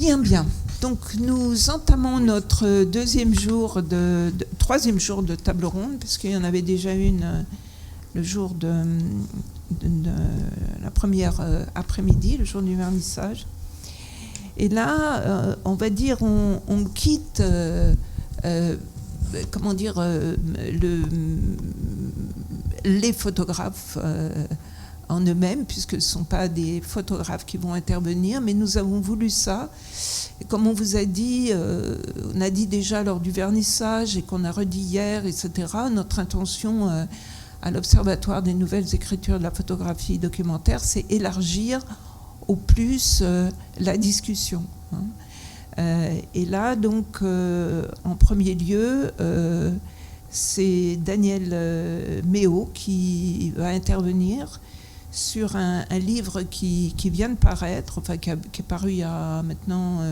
Bien, bien. Donc nous entamons notre troisième jour de table ronde, puisqu'il y en avait déjà une le jour de la première après-midi, le jour du vernissage. Et là, on va dire, on quitte, les photographes en eux-mêmes, puisque ce ne sont pas des photographes qui vont intervenir, mais nous avons voulu ça. Et comme on vous a dit, on a dit déjà lors du vernissage et qu'on a redit hier, etc., notre intention à l'Observatoire des nouvelles écritures de la photographie documentaire, c'est élargir au plus la discussion. Et là, donc, en premier lieu, c'est Daniel Méo qui va intervenir sur un livre qui vient de paraître, enfin qui est paru il y a maintenant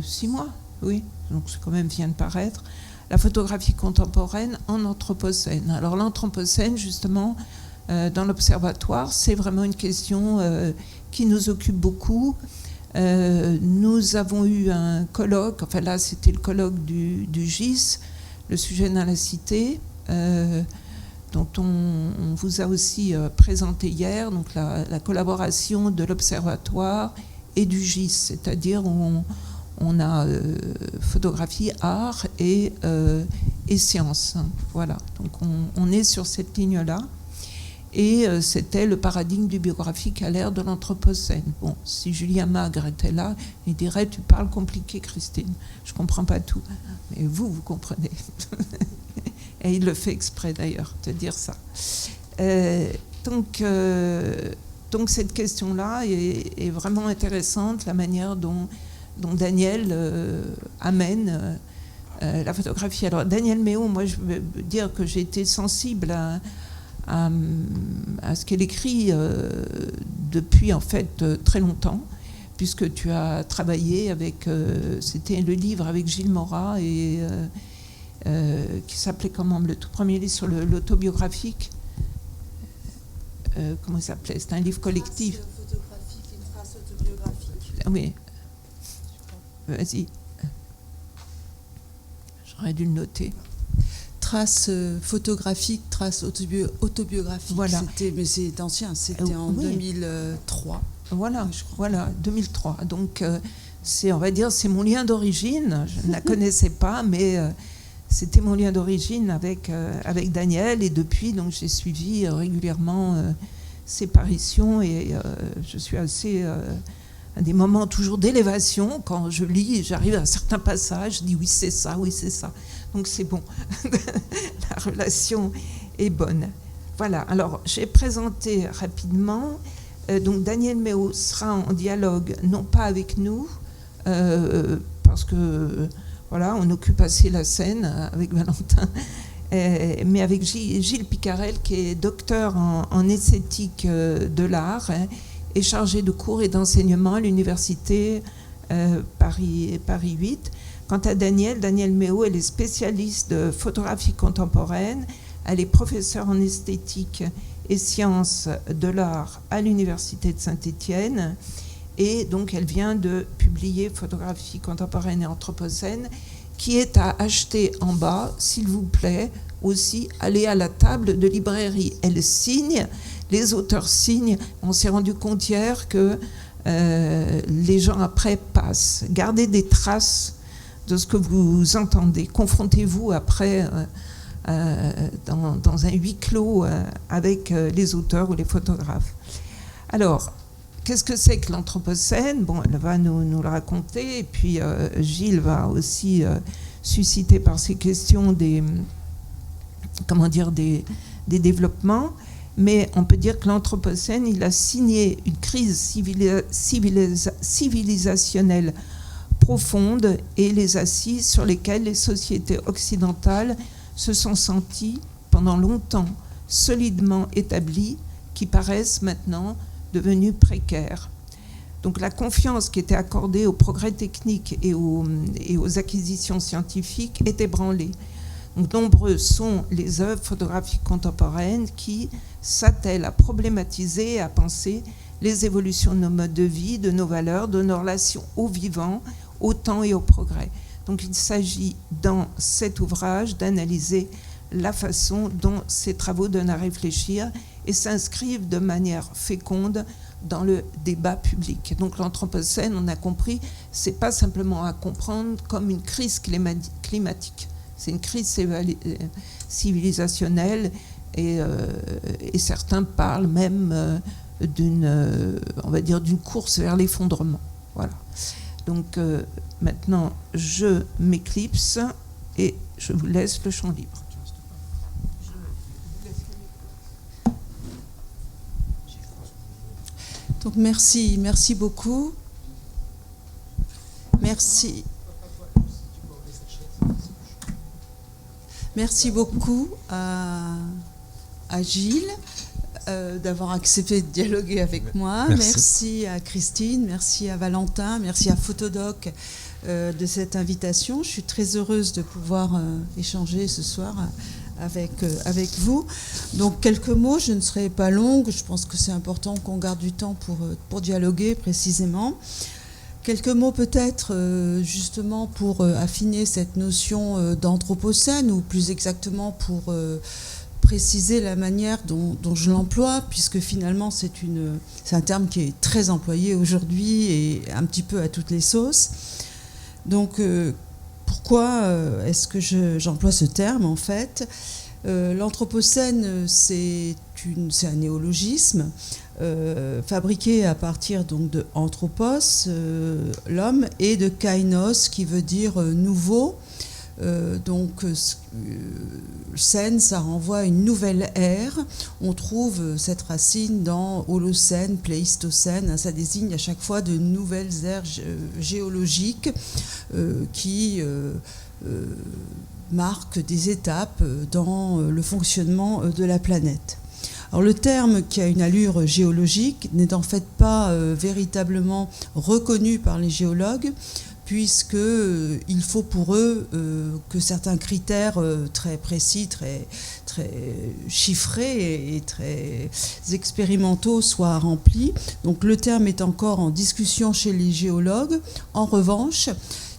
6 mois, oui, donc c'est quand même vient de paraître, la photographie contemporaine en Anthropocène. Alors l'Anthropocène, justement, dans l'Observatoire, c'est vraiment une question qui nous occupe beaucoup. Nous avons eu un colloque, enfin là c'était le colloque du GIS, le sujet dans la cité, dont on vous a aussi présenté hier, donc la collaboration de l'Observatoire et du GIS, c'est-à-dire on a photographie, art et sciences. Voilà, donc on est sur cette ligne-là. Et c'était le paradigme du biographique à l'ère de l'Anthropocène. Bon, si Julien Magre était là, il dirait « Tu parles compliqué, Christine. Je ne comprends pas tout. » Mais vous comprenez. Et il le fait exprès, d'ailleurs, de dire ça. Donc, cette question-là est vraiment intéressante, la manière dont Daniel amène la photographie. Alors, Daniel Méo, moi, je veux dire que j'ai été sensible à ce qu'elle écrit depuis en fait très longtemps, puisque tu as travaillé avec, c'était le livre avec Gilles Morat et qui s'appelait comment, le tout premier livre sur l'autobiographique, comment il s'appelait, c'était un livre collectif. Trace photographique et trace autobiographique. Oui, vas-y, j'aurais dû le noter. Trace photographique, trace autobiographique. Voilà. Mais c'est ancien, c'était en 2003. Voilà, je crois. Voilà, 2003. Donc, on va dire, c'est mon lien d'origine. Je ne la connaissais pas, mais c'était mon lien d'origine avec Daniel. Et depuis, donc, j'ai suivi régulièrement ses parutions et je suis assez à des moments toujours d'élévation. Quand je lis, j'arrive à certains passages, je dis oui, c'est ça, oui, c'est ça. Donc c'est bon, la relation est bonne. Voilà, alors j'ai présenté rapidement, donc Daniel Méo sera en dialogue, non pas avec nous, parce que voilà, on occupe assez la scène avec Valentin, mais avec Gilles Picarel, qui est docteur en esthétique de l'art, et chargé de cours et d'enseignement à l'université Paris 8. Quant à Daniel Méo, elle est spécialiste de photographie contemporaine. Elle est professeure en esthétique et sciences de l'art à l'université de Saint-Étienne. Et donc, elle vient de publier Photographie contemporaine et anthropocène, qui est à acheter en bas, s'il vous plaît. Aussi, allez à la table de librairie. Elle signe, les auteurs signent. On s'est rendu compte hier que les gens après passent. Gardez des traces de ce que vous entendez. Confrontez-vous après dans un huis clos avec les auteurs ou les photographes. Alors, qu'est-ce que c'est que l'Anthropocène ? Bon, elle va nous le raconter, et puis Gilles va aussi susciter par ses questions des développements. Mais on peut dire que l'Anthropocène, il a signé une crise civilisationnelle profonde et les assises sur lesquelles les sociétés occidentales se sont senties pendant longtemps solidement établies, qui paraissent maintenant devenues précaires. Donc la confiance qui était accordée au progrès technique et aux acquisitions scientifiques est ébranlée. Donc, nombreuses sont les œuvres photographiques contemporaines qui s'attellent à problématiser et à penser les évolutions de nos modes de vie, de nos valeurs, de nos relations au vivant, au temps et au progrès. Donc il s'agit dans cet ouvrage d'analyser la façon dont ces travaux donnent à réfléchir et s'inscrivent de manière féconde dans le débat public. Donc l'Anthropocène, on a compris, c'est pas simplement à comprendre comme une crise climatique, c'est une crise civilisationnelle et certains parlent même on va dire d'une course vers l'effondrement. Voilà. Donc maintenant, je m'éclipse et je vous laisse le champ libre. Donc merci beaucoup. Merci beaucoup à Gilles d'avoir accepté de dialoguer avec moi. Merci à Christine, merci à Valentin, merci à Photodoc de cette invitation. Je suis très heureuse de pouvoir échanger ce soir avec vous. Donc quelques mots, je ne serai pas longue, je pense que c'est important qu'on garde du temps pour dialoguer précisément. Quelques mots peut-être justement pour affiner cette notion d'anthropocène, ou plus exactement pour préciser la manière dont je l'emploie, puisque finalement c'est un terme qui est très employé aujourd'hui et un petit peu à toutes les sauces. Donc pourquoi est-ce que j'emploie ce terme en fait ? L'anthropocène, c'est un néologisme fabriqué à partir donc de anthropos, l'homme, et de kainos, qui veut dire nouveau. Donc scène, ça renvoie à une nouvelle ère. On trouve cette racine dans Holocène, Pléistocène. Ça désigne à chaque fois de nouvelles ères géologiques qui marquent des étapes dans le fonctionnement de la planète. Alors le terme, qui a une allure géologique, n'est en fait pas véritablement reconnu par les géologues, puisqu'il faut pour eux que certains critères très précis, très chiffrés et très expérimentaux soient remplis. Donc le terme est encore en discussion chez les géologues. En revanche,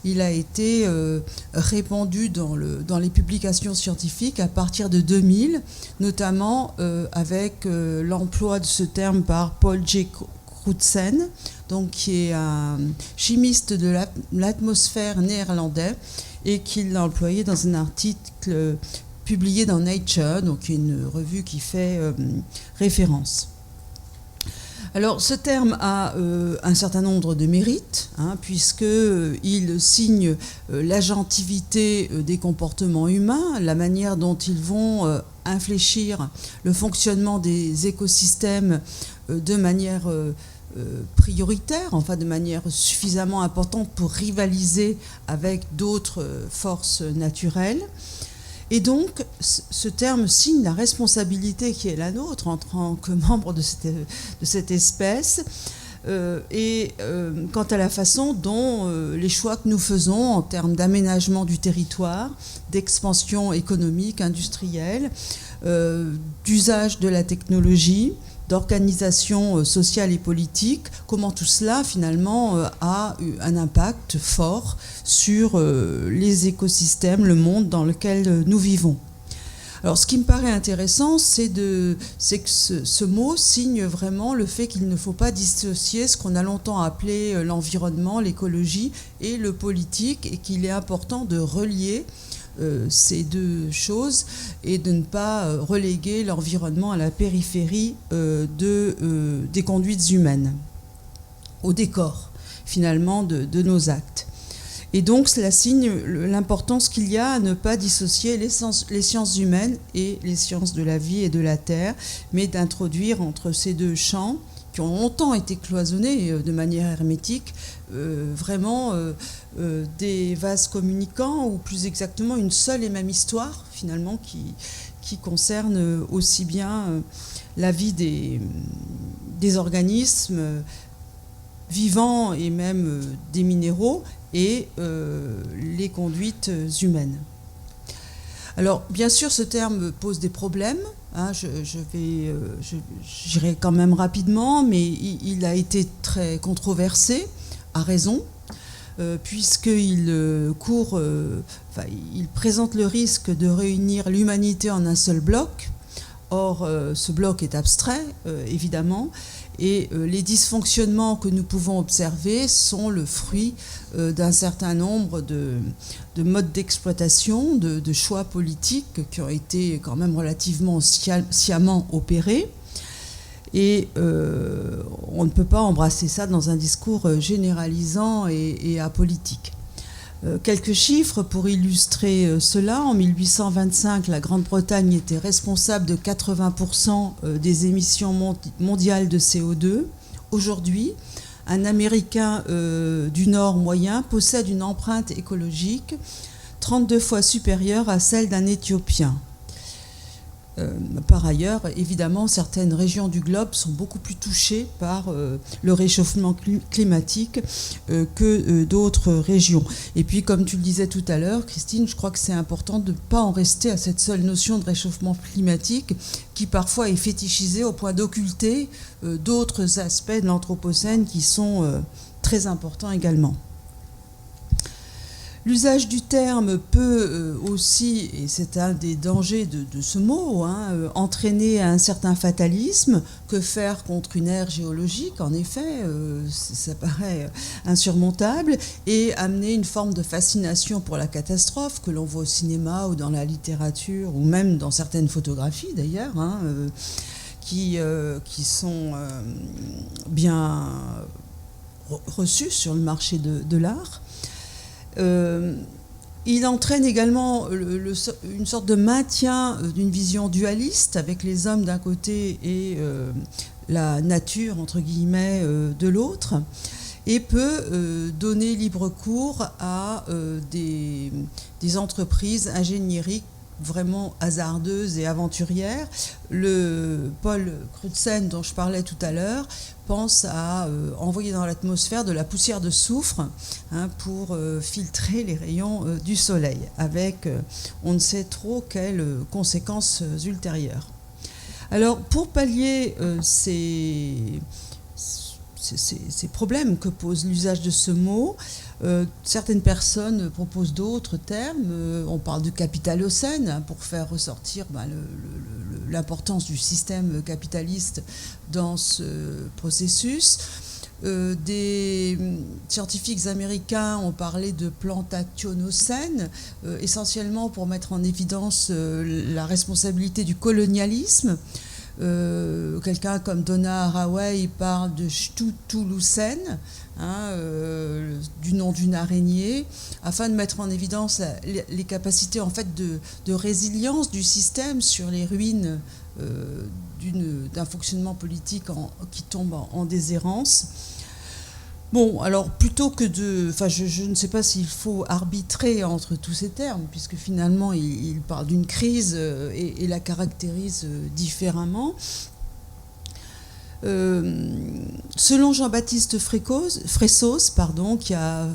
il a été répandu dans les publications scientifiques à partir de 2000, notamment avec l'emploi de ce terme par Paul J. Crutzen, donc qui est un chimiste de l'atmosphère néerlandais et qui l'a employé dans un article publié dans Nature, donc une revue qui fait référence. Alors ce terme a un certain nombre de mérites, puisqu'il signe l'agentivité des comportements humains, la manière dont ils vont infléchir le fonctionnement des écosystèmes de manière prioritaire, enfin de manière suffisamment importante pour rivaliser avec d'autres forces naturelles. Et donc, ce terme signe la responsabilité qui est la nôtre en tant que membre de cette espèce et quant à la façon dont les choix que nous faisons en termes d'aménagement du territoire, d'expansion économique, industrielle, d'usage de la technologie, d'organisation sociale et politique, comment tout cela finalement a un impact fort sur les écosystèmes, le monde dans lequel nous vivons. Alors ce qui me paraît intéressant, c'est que ce mot signe vraiment le fait qu'il ne faut pas dissocier ce qu'on a longtemps appelé l'environnement, l'écologie et le politique, et qu'il est important de relier ces deux choses et de ne pas reléguer l'environnement à la périphérie des conduites humaines, au décor finalement de nos actes. Et donc cela signe l'importance qu'il y a à ne pas dissocier les sciences humaines et les sciences de la vie et de la terre, mais d'introduire entre ces deux champs, qui ont longtemps été cloisonnés de manière hermétique, vraiment des vases communicants, ou plus exactement une seule et même histoire, finalement, qui concerne aussi bien la vie des organismes vivants et même des minéraux et les conduites humaines. Alors, bien sûr, ce terme pose des problèmes. Hein, j'irai quand même rapidement, mais il a été très controversé, à raison, puisqu'il il présente le risque de réunir l'humanité en un seul bloc. Or, ce bloc est abstrait, évidemment, et les dysfonctionnements que nous pouvons observer sont le fruit d'un certain nombre de modes d'exploitation, de choix politiques qui ont été quand même relativement sciemment opérés. Et on ne peut pas embrasser ça dans un discours généralisant et apolitique. Quelques chiffres pour illustrer cela. En 1825, la Grande-Bretagne était responsable de 80% des émissions mondiales de CO2. Aujourd'hui, un Américain du Nord moyen possède une empreinte écologique 32 fois supérieure à celle d'un Éthiopien. Par ailleurs, évidemment, certaines régions du globe sont beaucoup plus touchées par le réchauffement climatique que d'autres régions. Et puis, comme tu le disais tout à l'heure, Christine, je crois que c'est important de ne pas en rester à cette seule notion de réchauffement climatique qui parfois est fétichisée au point d'occulter d'autres aspects de l'Anthropocène qui sont très importants également. L'usage du terme peut aussi, et c'est un des dangers de ce mot, entraîner un certain fatalisme. Que faire contre une ère géologique? En effet, ça paraît insurmontable, et amener une forme de fascination pour la catastrophe que l'on voit au cinéma ou dans la littérature, ou même dans certaines photographies d'ailleurs, qui sont bien reçues sur le marché de l'art. Il entraîne également une sorte de maintien d'une vision dualiste avec les hommes d'un côté et la nature, entre guillemets, de l'autre, et peut donner libre cours à des entreprises ingénieriques vraiment hasardeuses et aventurières. Le Paul Crutzen, dont je parlais tout à l'heure, pense à envoyer dans l'atmosphère de la poussière de soufre pour filtrer les rayons du soleil, avec on ne sait trop quelles conséquences ultérieures. Alors, pour pallier ces problèmes que pose l'usage de ce mot, certaines personnes proposent d'autres termes. On parle de capitalocène pour faire ressortir l'importance du système capitaliste dans ce processus. Des scientifiques américains ont parlé de plantationocène, essentiellement pour mettre en évidence la responsabilité du colonialisme. Quelqu'un comme Donna Haraway parle de Chtuthulucène, du nom d'une araignée, afin de mettre en évidence les capacités en fait de résilience du système sur les ruines d'un fonctionnement politique qui tombe en déshérence. Bon, alors plutôt que je ne sais pas s'il faut arbitrer entre tous ces termes, puisque finalement il parle d'une crise et la caractérise différemment. Selon Jean-Baptiste Fressos, qui a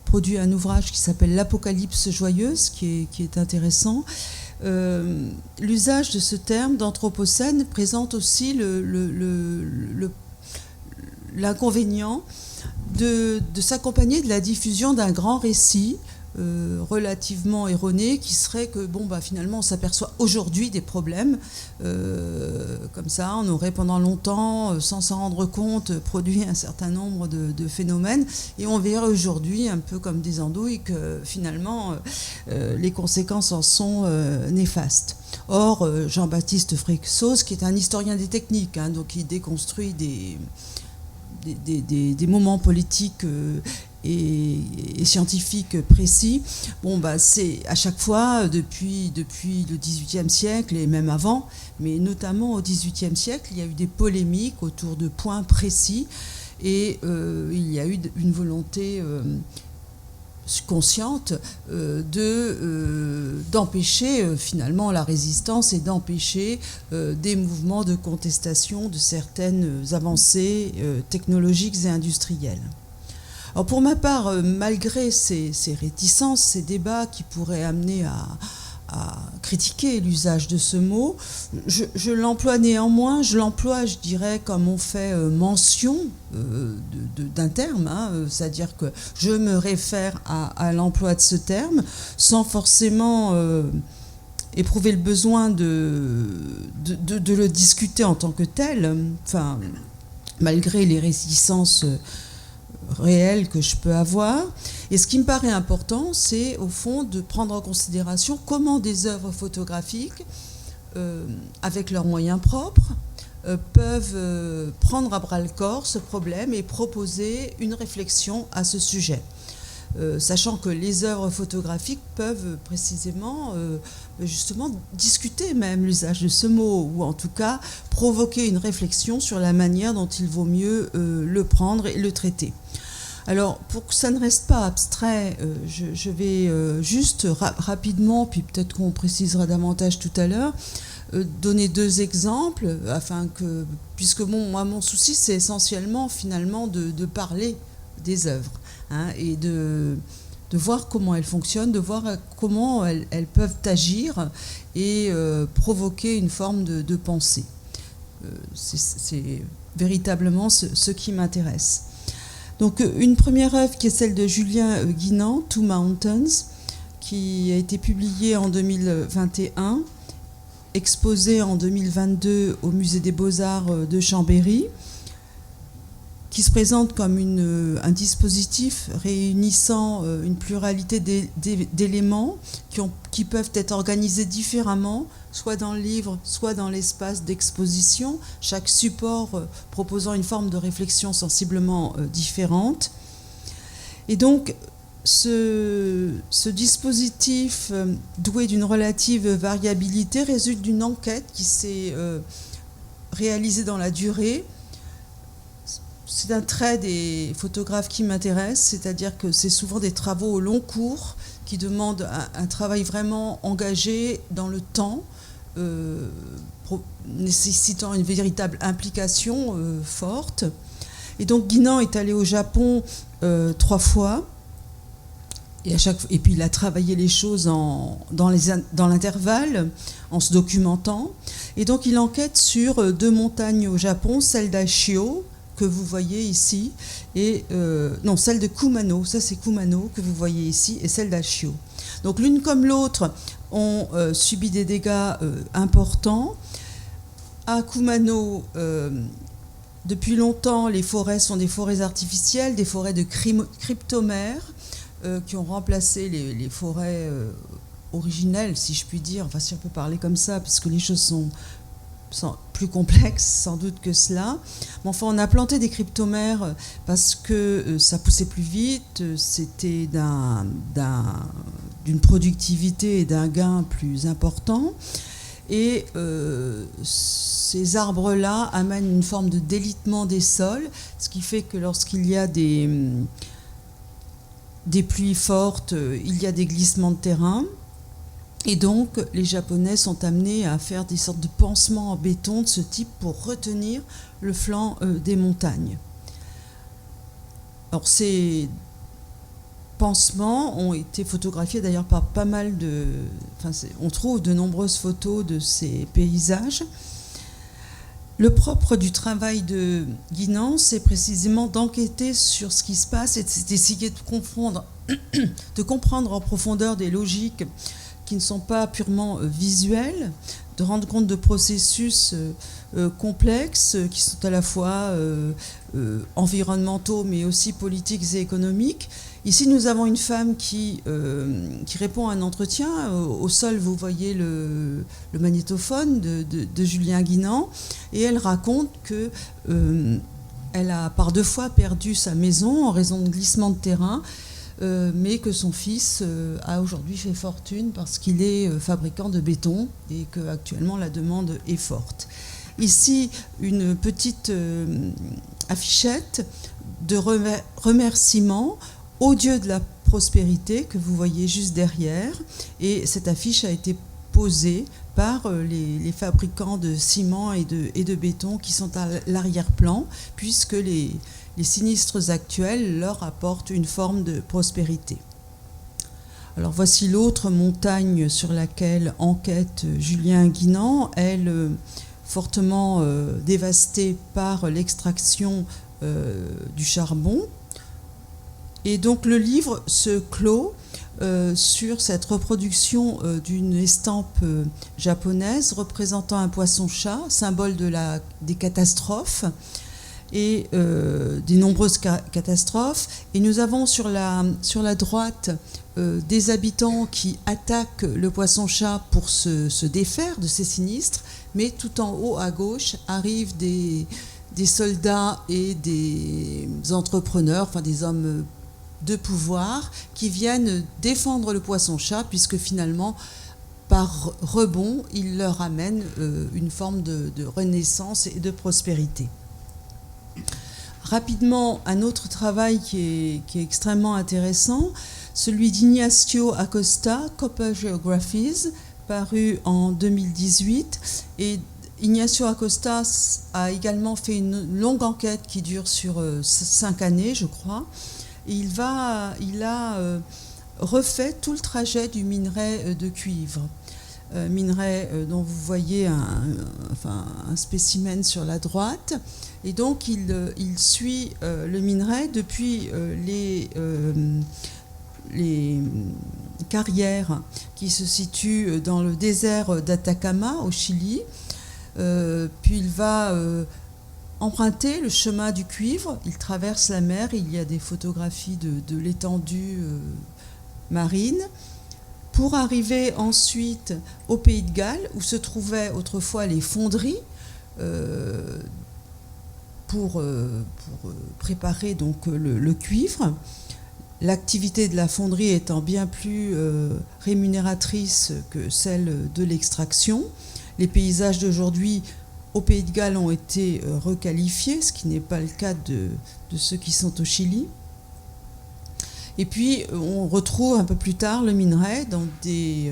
produit un ouvrage qui s'appelle L'Apocalypse joyeuse, qui est intéressant, l'usage de ce terme d'anthropocène présente aussi l'inconvénient de s'accompagner de la diffusion d'un grand récit relativement erroné qui serait que finalement on s'aperçoit aujourd'hui des problèmes comme ça. On aurait pendant longtemps, sans s'en rendre compte, produit un certain nombre de phénomènes, et on verrait aujourd'hui, un peu comme des andouilles, que finalement les conséquences en sont néfastes. Or, Jean-Baptiste Fressos, qui est un historien des techniques, donc il déconstruit des moments politiques et scientifiques précis. C'est à chaque fois, depuis le XVIIIe siècle et même avant, mais notamment au XVIIIe siècle, il y a eu des polémiques autour de points précis, et il y a eu une volonté consciente d'empêcher finalement la résistance et d'empêcher des mouvements de contestation de certaines avancées technologiques et industrielles. Alors pour ma part, malgré ces réticences, ces débats qui pourraient amener à critiquer l'usage de ce mot. Je l'emploie néanmoins, je dirais, comme on fait mention d'un terme, hein, c'est-à-dire que je me réfère à l'emploi de ce terme sans forcément éprouver le besoin de le discuter en tant que tel, enfin, malgré les réticences réelles que je peux avoir. Et ce qui me paraît important, c'est au fond de prendre en considération comment des œuvres photographiques, avec leurs moyens propres, peuvent prendre à bras-le-corps ce problème et proposer une réflexion à ce sujet. Sachant que les œuvres photographiques peuvent précisément, justement, discuter même l'usage de ce mot, ou en tout cas provoquer une réflexion sur la manière dont il vaut mieux le prendre et le traiter. Alors, pour que ça ne reste pas abstrait, je vais juste rapidement, puis peut-être qu'on précisera davantage tout à l'heure, donner 2 exemples, afin que, puisque moi, mon souci, c'est essentiellement, finalement, de parler des œuvres. Hein, et de voir comment elles fonctionnent, de voir comment elles peuvent agir et provoquer une forme de pensée. C'est véritablement ce qui m'intéresse. Donc une première œuvre qui est celle de Julien Guinan, Two Mountains, qui a été publiée en 2021, exposée en 2022 au Musée des Beaux-Arts de Chambéry, qui se présente comme un dispositif réunissant une pluralité d'éléments qui peuvent être organisés différemment, soit dans le livre, soit dans l'espace d'exposition, chaque support proposant une forme de réflexion sensiblement différente. Et donc, ce dispositif doué d'une relative variabilité résulte d'une enquête qui s'est réalisée dans la durée. C'est un trait des photographes qui m'intéresse, c'est-à-dire que c'est souvent des travaux au long cours qui demandent un travail vraiment engagé dans le temps, nécessitant une véritable implication forte. Et donc Guinan est allé au Japon 3 fois, et puis il a travaillé les choses dans l'intervalle, en se documentant. Et donc il enquête sur 2 montagnes au Japon, celle d'Ashio, que vous voyez ici, et non, celle de Kumano, ça c'est Kumano que vous voyez ici, et celle d'Ashio. Donc l'une comme l'autre ont subi des dégâts importants. À Kumano, depuis longtemps, les forêts sont des forêts artificielles, des forêts de cryptomères qui ont remplacé les forêts originelles, si je puis dire, enfin si on peut parler comme ça, puisque les choses sont plus complexe sans doute que cela. Mais enfin, on a planté des cryptomères parce que ça poussait plus vite, c'était d'une productivité et d'un gain plus important. Et ces arbres-là amènent une forme de délitement des sols, ce qui fait que lorsqu'il y a des pluies fortes, il y a des glissements de terrain. Et donc, les Japonais sont amenés à faire des sortes de pansements en béton de ce type pour retenir le flanc des montagnes. Alors, ces pansements ont été photographiés d'ailleurs par pas mal de... on trouve de nombreuses photos de ces paysages. Le propre du travail de Guinan, c'est précisément d'enquêter sur ce qui se passe et d'essayer de comprendre en profondeur des logiques qui ne sont pas purement visuels, de rendre compte de processus complexes qui sont à la fois environnementaux mais aussi politiques et économiques. Ici, nous avons une femme qui répond à un entretien. Au sol, vous voyez le magnétophone de Julien Guinan, et elle raconte que elle a par 2 fois perdu sa maison en raison de glissements de terrain, mais que son fils a aujourd'hui fait fortune parce qu'il est fabricant de béton et qu'actuellement la demande est forte. Ici, une petite affichette de remerciements au Dieu de la prospérité que vous voyez juste derrière, et cette affiche a été posée par les fabricants de ciment et de béton qui sont à l'arrière-plan, puisque les sinistres actuels leur apportent une forme de prospérité. Alors voici l'autre montagne sur laquelle enquête Julien Guinan, elle fortement dévastée par l'extraction du charbon. Et donc le livre se clôt sur cette reproduction d'une estampe japonaise représentant un poisson-chat, symbole des catastrophes et des nombreuses catastrophes. Et nous avons sur la droite des habitants qui attaquent le poisson-chat pour se défaire de ces sinistres, mais tout en haut à gauche arrivent des soldats et des entrepreneurs, enfin des hommes de pouvoir qui viennent défendre le poisson-chat, puisque finalement, par rebond, il leur amène une forme de renaissance et de prospérité. Rapidement, un autre travail qui est extrêmement intéressant, celui d'Ignacio Acosta, Copper Geographies, paru en 2018. Et Ignacio Acosta a également fait une longue enquête qui dure sur 5 années, je crois. Et il a refait tout le trajet du minerai de cuivre. Minerai dont vous voyez un spécimen sur la droite. Et donc il suit le minerai depuis les carrières qui se situent dans le désert d'Atacama au Chili. Puis il va emprunter le chemin du cuivre, il traverse la mer, il y a des photographies de l'étendue marine, pour arriver ensuite au Pays de Galles, où se trouvaient autrefois les fonderies, pour préparer donc le cuivre. L'activité de la fonderie étant bien plus rémunératrice que celle de l'extraction. Les paysages d'aujourd'hui au Pays de Galles ont été requalifiés, ce qui n'est pas le cas de ceux qui sont au Chili. Et puis, on retrouve un peu plus tard le minerai dans des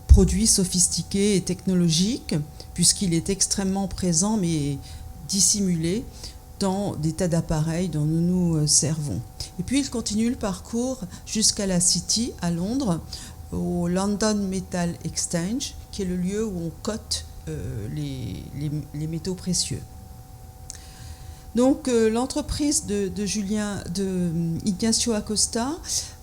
produits sophistiqués et technologiques, puisqu'il est extrêmement présent, mais dissimulé dans des tas d'appareils dont nous nous servons. Et puis, il continue le parcours jusqu'à la City, à Londres, au London Metal Exchange, qui est le lieu où on cote les métaux précieux. Donc l'entreprise de Ignacio Acosta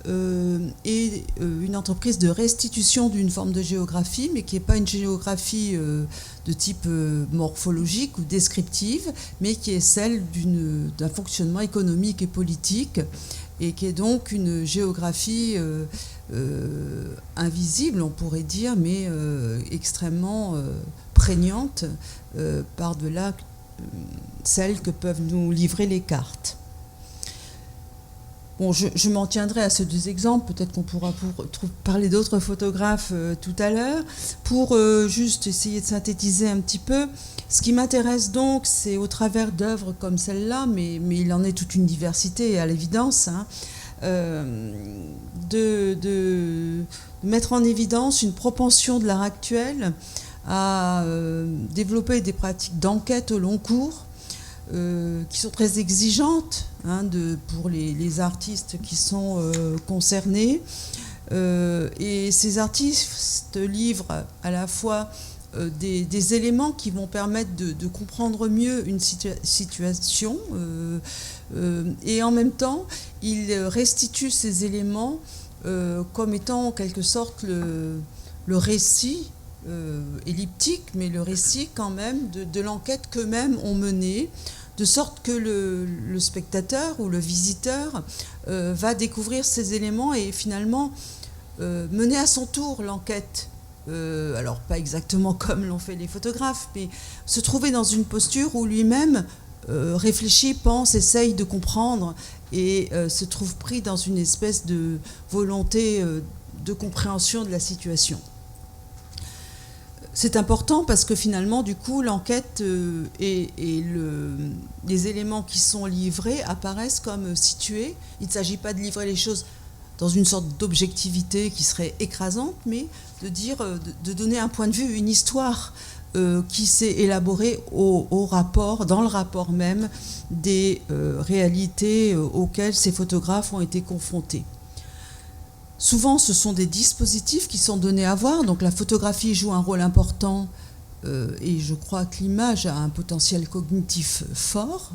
est une entreprise de restitution d'une forme de géographie, mais qui n'est pas une géographie de type morphologique ou descriptive, mais qui est celle d'un fonctionnement économique et politique, et qui est donc une géographie invisible, on pourrait dire, mais extrêmement prégnante par-delà celles que peuvent nous livrer les cartes. Bon, je m'en tiendrai à ces deux exemples, peut-être qu'on pourra parler d'autres photographes tout à l'heure, pour juste essayer de synthétiser un petit peu. Ce qui m'intéresse donc, c'est au travers d'œuvres comme celle-là, mais il en est toute une diversité à l'évidence, hein, de mettre en évidence une propension de l'art actuel à développer des pratiques d'enquête au long cours qui sont très exigeantes pour les artistes qui sont concernés. Et ces artistes livrent à la fois des éléments qui vont permettre de comprendre mieux une situation et en même temps, ils restituent ces éléments comme étant en quelque sorte le récit elliptique, mais le récit quand même de l'enquête qu'eux-mêmes ont menée, de sorte que le spectateur ou le visiteur va découvrir ces éléments et finalement mener à son tour l'enquête. Alors pas exactement comme l'ont fait les photographes, mais se trouver dans une posture où lui-même réfléchit, pense, essaye de comprendre et se trouve pris dans une espèce de volonté de compréhension de la situation. C'est important parce que finalement, du coup, l'enquête et les éléments qui sont livrés apparaissent comme situés. Il ne s'agit pas de livrer les choses dans une sorte d'objectivité qui serait écrasante, mais de donner un point de vue, une histoire qui s'est élaborée dans le rapport même des réalités auxquelles ces photographes ont été confrontés. Souvent, ce sont des dispositifs qui sont donnés à voir. Donc la photographie joue un rôle important et je crois que l'image a un potentiel cognitif fort.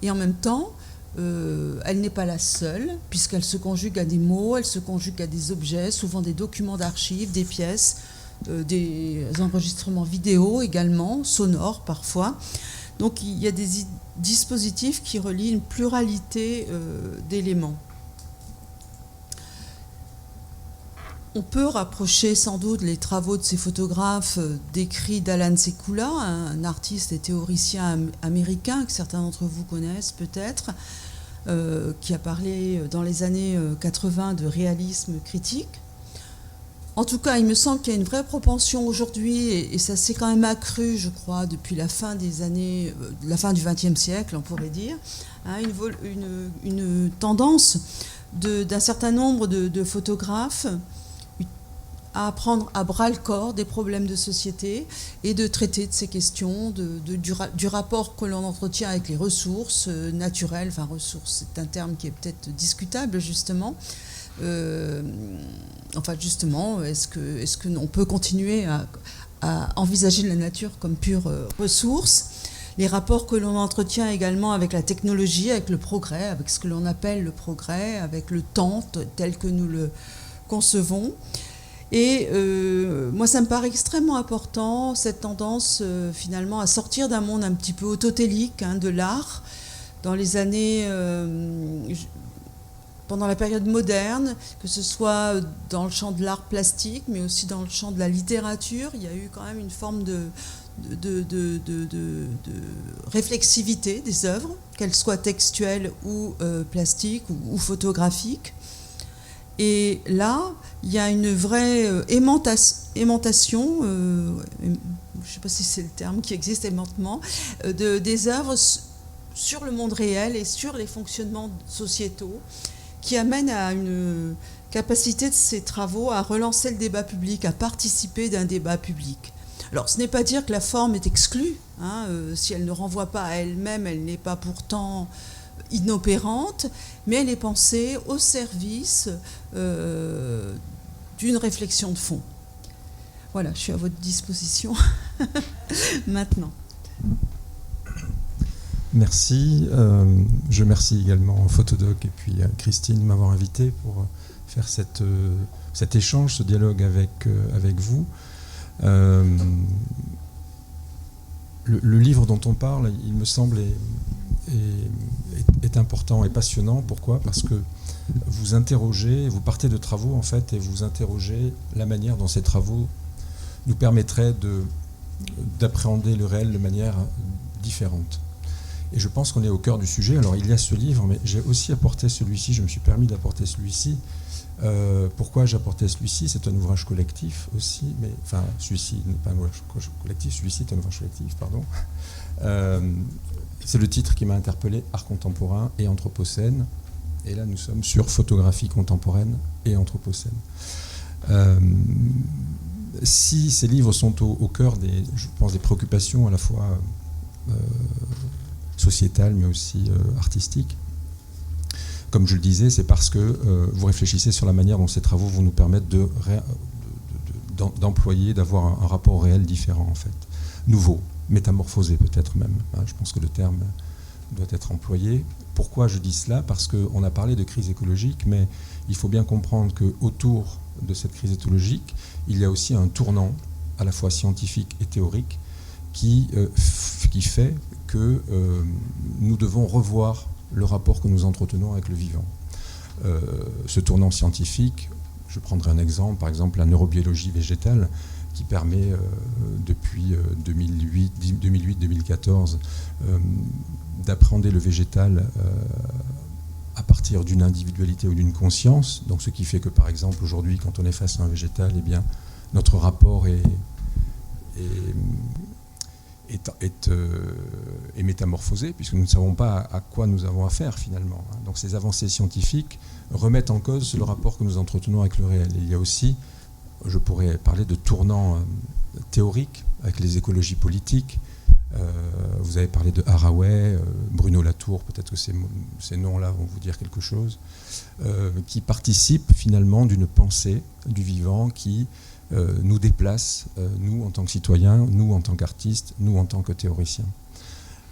Et en même temps, elle n'est pas la seule, puisqu'elle se conjugue à des mots, elle se conjugue à des objets, souvent des documents d'archives, des pièces, des enregistrements vidéo également, sonores parfois. Donc il y a des dispositifs qui relient une pluralité d'éléments. On peut rapprocher sans doute les travaux de ces photographes d'écrits d'Alan Sekula, un artiste et théoricien américain que certains d'entre vous connaissent peut-être, qui a parlé dans les années 80 de réalisme critique. En tout cas, il me semble qu'il y a une vraie propension aujourd'hui, et ça s'est quand même accru, je crois, depuis la fin des années, la fin du XXe siècle, on pourrait dire, hein, une tendance d'un certain nombre de photographes à prendre à bras-le-corps des problèmes de société et de traiter de ces questions, du rapport que l'on entretient avec les ressources naturelles. Enfin, ressources, c'est un terme qui est peut-être discutable, justement. Est-ce qu'on peut continuer à envisager la nature comme pure ressource ? Les rapports que l'on entretient également avec la technologie, avec le progrès, avec ce que l'on appelle le progrès, avec le temps tel que nous le concevons. Et moi, ça me paraît extrêmement important, cette tendance finalement à sortir d'un monde un petit peu autotélique, hein, de l'art. Dans les années, pendant la période moderne, que ce soit dans le champ de l'art plastique, mais aussi dans le champ de la littérature, il y a eu quand même une forme de réflexivité des œuvres, qu'elles soient textuelles ou plastiques ou photographiques. Et là, il y a une vraie aimantation, je ne sais pas si c'est le terme qui existe, aimantement, des œuvres sur le monde réel et sur les fonctionnements sociétaux, qui amènent à une capacité de ces travaux à relancer le débat public, à participer d'un débat public. Alors, ce n'est pas dire que la forme est exclue, hein, si elle ne renvoie pas à elle-même, elle n'est pas pourtant inopérante, mais elle est pensée au service d'une réflexion de fond. Voilà, je suis à votre disposition maintenant. Merci. Je remercie également Photodoc et puis Christine de m'avoir invité pour faire cet échange, ce dialogue avec vous. Le livre dont on parle, il me semble, est important et passionnant. Pourquoi ? Parce que vous interrogez, vous partez de travaux en fait, et vous interrogez la manière dont ces travaux nous permettraient d'appréhender le réel de manière différente. Et je pense qu'on est au cœur du sujet. Alors il y a ce livre, mais j'ai aussi apporté celui-ci, je me suis permis d'apporter celui-ci. Pourquoi j'ai apporté celui-ci ? C'est un ouvrage collectif aussi, mais enfin celui-ci n'est pas un ouvrage collectif, celui-ci est un ouvrage collectif, pardon. C'est le titre qui m'a interpellé, Art contemporain et Anthropocène. Et là, nous sommes sur photographie contemporaine et Anthropocène. Si ces livres sont au cœur je pense, des préoccupations à la fois sociétales, mais aussi artistiques, comme je le disais, c'est parce que vous réfléchissez sur la manière dont ces travaux vont nous permettre d'employer, d'avoir un rapport au réel différent, en fait, nouveau, métamorphosé peut-être même. Je pense que le terme doit être employé. Pourquoi je dis cela ? Parce qu'on a parlé de crise écologique, mais il faut bien comprendre qu'autour de cette crise écologique, il y a aussi un tournant, à la fois scientifique et théorique, qui fait que nous devons revoir le rapport que nous entretenons avec le vivant. Ce tournant scientifique, je prendrai un exemple, par exemple la neurobiologie végétale, qui permet depuis 2008-2014 d'appréhender le végétal à partir d'une individualité ou d'une conscience. Donc ce qui fait que, par exemple, aujourd'hui, quand on est face à un végétal, eh bien, notre rapport est métamorphosé, puisque nous ne savons pas à quoi nous avons affaire finalement. Donc ces avancées scientifiques remettent en cause le rapport que nous entretenons avec le réel. Et il y a aussi, je pourrais parler de tournants théoriques avec les écologies politiques, Vous avez parlé de Haraway, Bruno Latour, peut-être que ces noms-là vont vous dire quelque chose, qui participent finalement d'une pensée du vivant qui nous déplace, nous en tant que citoyens, nous en tant qu'artistes, nous en tant que théoriciens.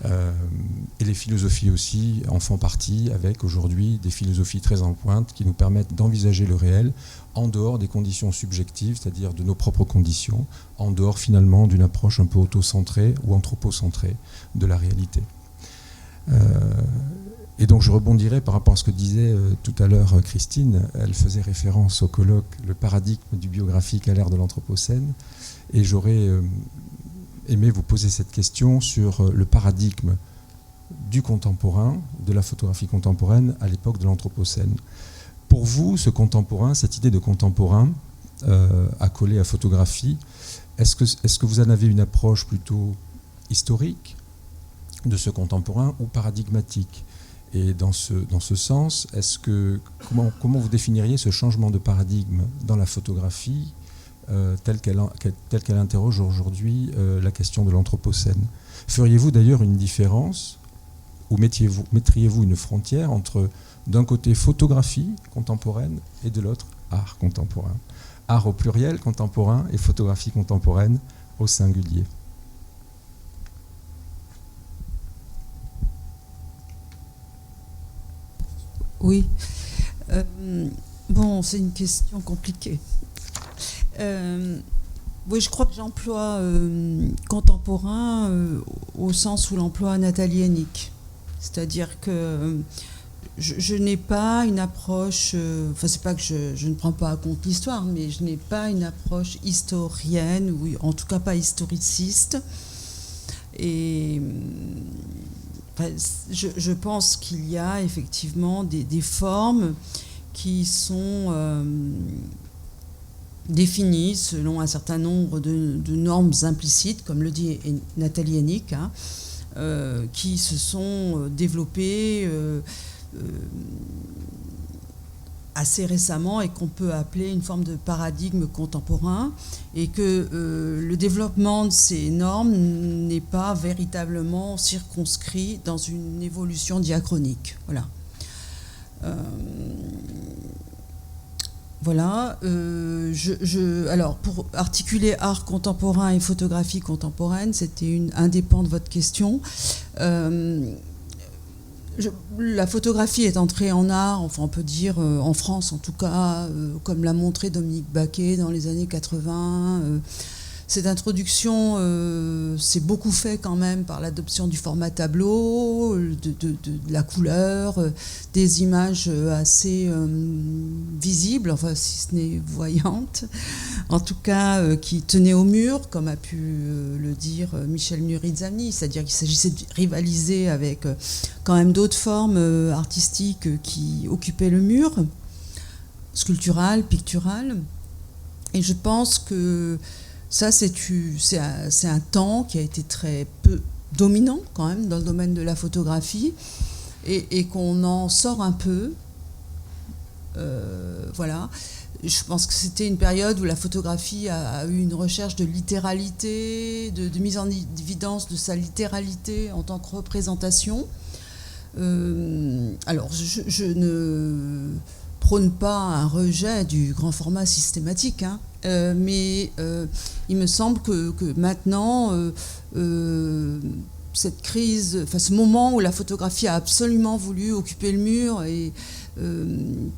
Et les philosophies aussi en font partie, avec aujourd'hui des philosophies très en pointe qui nous permettent d'envisager le réel en dehors des conditions subjectives, c'est-à-dire de nos propres conditions, en dehors finalement d'une approche un peu auto-centrée ou anthropocentrée de la réalité. Et donc je rebondirai par rapport à ce que disait tout à l'heure Christine. Elle faisait référence au colloque « Le paradigme du biographique à l'ère de l'Anthropocène ». Et j'aurais aimé vous poser cette question sur le paradigme du contemporain, de la photographie contemporaine à l'époque de l'Anthropocène. Pour vous, ce contemporain, cette idée de contemporain accolée à photographie, est-ce que vous en avez une approche plutôt historique de ce contemporain ou paradigmatique? Et dans ce sens, comment vous définiriez ce changement de paradigme dans la photographie telle qu'elle interroge aujourd'hui la question de l'Anthropocène? Feriez-vous d'ailleurs une différence ou mettriez-vous une frontière entre d'un côté photographie contemporaine et de l'autre art contemporain? Art au pluriel contemporain et photographie contemporaine au singulier. Oui. Bon, c'est une question compliquée. Oui, je crois que j'emploie contemporain au sens où l'emploie Nathalie Hennig. C'est-à-dire que je n'ai pas une approche, enfin c'est pas que je ne prends pas à compte l'histoire, mais je n'ai pas une approche historienne, ou en tout cas pas historiciste. Et enfin, je pense qu'il y a effectivement des formes qui sont définies selon un certain nombre de normes implicites, comme le dit Nathalie Hennig, hein, qui se sont développées assez récemment et qu'on peut appeler une forme de paradigme contemporain, et que le développement de ces normes n'est pas véritablement circonscrit dans une évolution diachronique. Voilà. Voilà. Alors, pour articuler art contemporain et photographie contemporaine, c'était un des pans de votre question. La photographie est entrée en art, enfin on peut dire en France en tout cas, comme l'a montré Dominique Baquet dans les années 80. Cette introduction s'est beaucoup fait quand même par l'adoption du format tableau, de la couleur, des images assez visibles, enfin si ce n'est voyantes, en tout cas qui tenaient au mur, comme a pu le dire Michel Nurizani, c'est-à-dire qu'il s'agissait de rivaliser avec quand même d'autres formes artistiques qui occupaient le mur, sculpturales, picturales. Et je pense que ça, c'est un temps qui a été très peu dominant quand même dans le domaine de la photographie, et qu'on en sort un peu. Voilà. Je pense que c'était une période où la photographie a eu une recherche de littéralité, de mise en évidence de sa littéralité en tant que représentation. Alors, je ne prône pas un rejet du grand format systématique, hein, mais il me semble que maintenant, cette crise, enfin ce moment où la photographie a absolument voulu occuper le mur et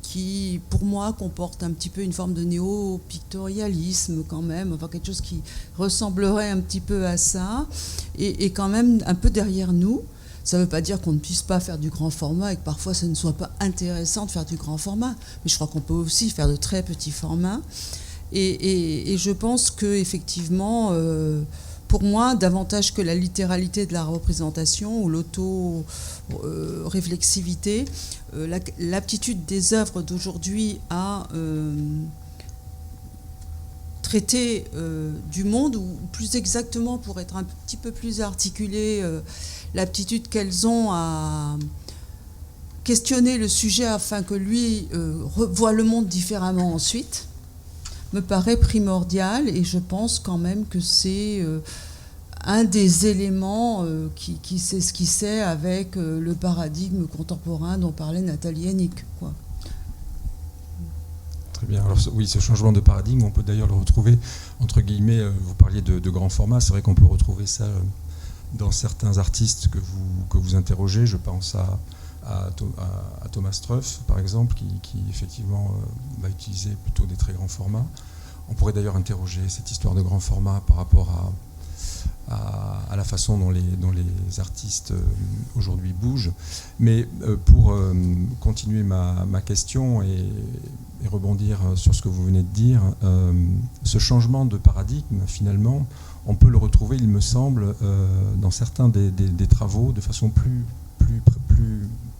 qui, pour moi, comporte un petit peu une forme de néo-pictorialisme quand même, enfin quelque chose qui ressemblerait un petit peu à ça, et quand même un peu derrière nous. Ça ne veut pas dire qu'on ne puisse pas faire du grand format et que parfois ce ne soit pas intéressant de faire du grand format, mais je crois qu'on peut aussi faire de très petits formats. Et je pense qu'effectivement, pour moi, davantage que la littéralité de la représentation ou l'auto-réflexivité, l'aptitude des œuvres d'aujourd'hui à traiter du monde, ou plus exactement, pour être un petit peu plus articulé, l'aptitude qu'elles ont à questionner le sujet afin que lui voit le monde différemment ensuite, me paraît primordial, et je pense quand même que c'est un des éléments qui s'esquissait avec le paradigme contemporain dont parlait Nathalie Hennig, quoi. Très bien. Alors oui, ce changement de paradigme, on peut d'ailleurs le retrouver, entre guillemets, vous parliez de grand format, c'est vrai qu'on peut retrouver ça dans certains artistes que vous interrogez. Je pense à Thomas Struff, par exemple, qui effectivement va utiliser plutôt des très grands formats. On pourrait d'ailleurs interroger cette histoire de grand format par rapport à la façon dont les artistes aujourd'hui bougent. Mais pour continuer ma question et rebondir sur ce que vous venez de dire, ce changement de paradigme, finalement, on peut le retrouver, il me semble, dans certains des travaux de façon plus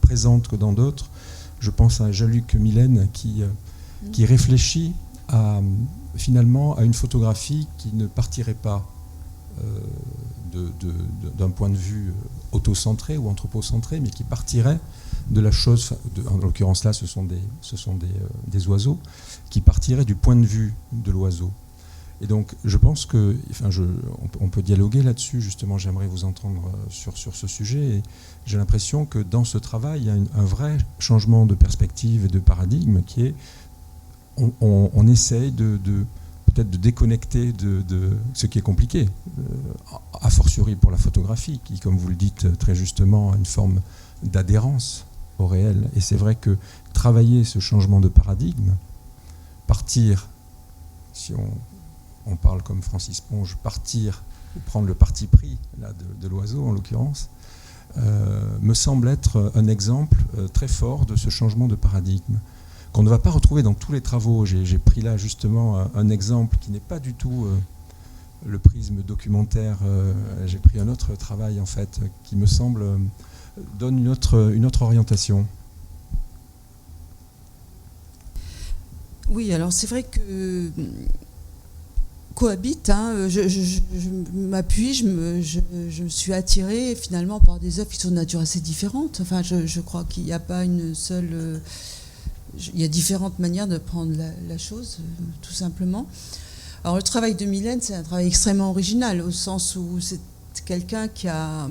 présente que dans d'autres. Je pense à Jean-Luc Millen qui réfléchit finalement à une photographie qui ne partirait pas d'un point de vue autocentré ou anthropocentré, mais qui partirait de la chose, en l'occurrence là ce sont des oiseaux, qui partiraient du point de vue de l'oiseau. Et donc je pense que, on peut dialoguer là-dessus, justement j'aimerais vous entendre sur ce sujet, et j'ai l'impression que dans ce travail il y a un vrai changement de perspective et de paradigme qui est, on essaye peut-être de déconnecter de ce qui est compliqué, a fortiori pour la photographie, qui, comme vous le dites très justement, a une forme d'adhérence au réel. Et c'est vrai que travailler ce changement de paradigme, partir, si on parle comme Francis Ponge, partir ou prendre le parti pris là, de l'oiseau en l'occurrence, me semble être un exemple très fort de ce changement de paradigme, qu'on ne va pas retrouver dans tous les travaux. J'ai pris là justement un exemple qui n'est pas du tout le prisme documentaire. J'ai pris un autre travail en fait qui me semble donne une autre orientation. Oui, alors c'est vrai que cohabite, je m'appuie, je me suis attirée finalement par des œuvres qui sont de nature assez différente. Enfin, je crois qu'il n'y a pas une seule... il y a différentes manières de prendre la chose, tout simplement. Alors le travail de Millen, c'est un travail extrêmement original, au sens où c'est quelqu'un qui a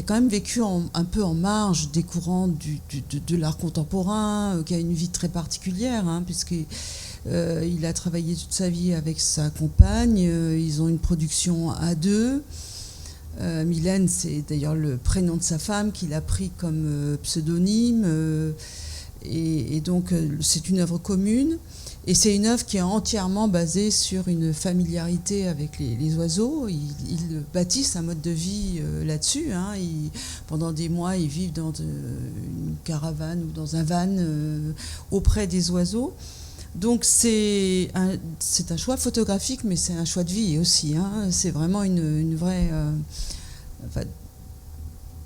quand même vécu un peu en marge des courants de l'art contemporain, qui a une vie très particulière, puisqu'il a travaillé toute sa vie avec sa compagne, ils ont une production à deux. Millen, c'est d'ailleurs le prénom de sa femme qu'il a pris comme pseudonyme, et donc c'est une œuvre commune. Et c'est une œuvre qui est entièrement basée sur une familiarité avec les oiseaux. Ils bâtissent un mode de vie là-dessus. Pendant des mois, ils vivent dans une caravane ou dans un van auprès des oiseaux. Donc c'est un choix photographique, mais c'est un choix de vie aussi. C'est vraiment une vraie...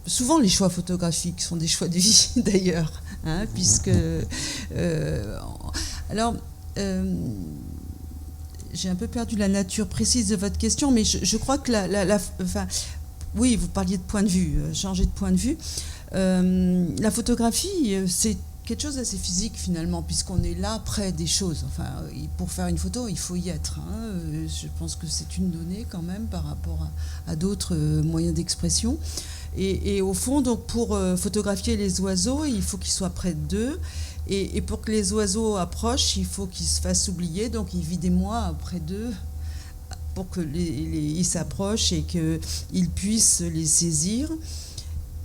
souvent, les choix photographiques sont des choix de vie, d'ailleurs. Puisque... alors... j'ai un peu perdu la nature précise de votre question, mais je crois que oui, vous parliez de point de vue, changer de point de vue. La photographie, c'est quelque chose d'assez physique finalement, puisqu'on est là près des choses. Enfin, pour faire une photo, il faut y être. Je pense que c'est une donnée quand même par rapport à d'autres moyens d'expression. Et au fond, donc, pour photographier les oiseaux, il faut qu'ils soient près d'eux. Et pour que les oiseaux approchent, il faut qu'ils se fassent oublier. Donc il vit des mois près d'eux pour qu'ils s'approchent et qu'ils puissent les saisir.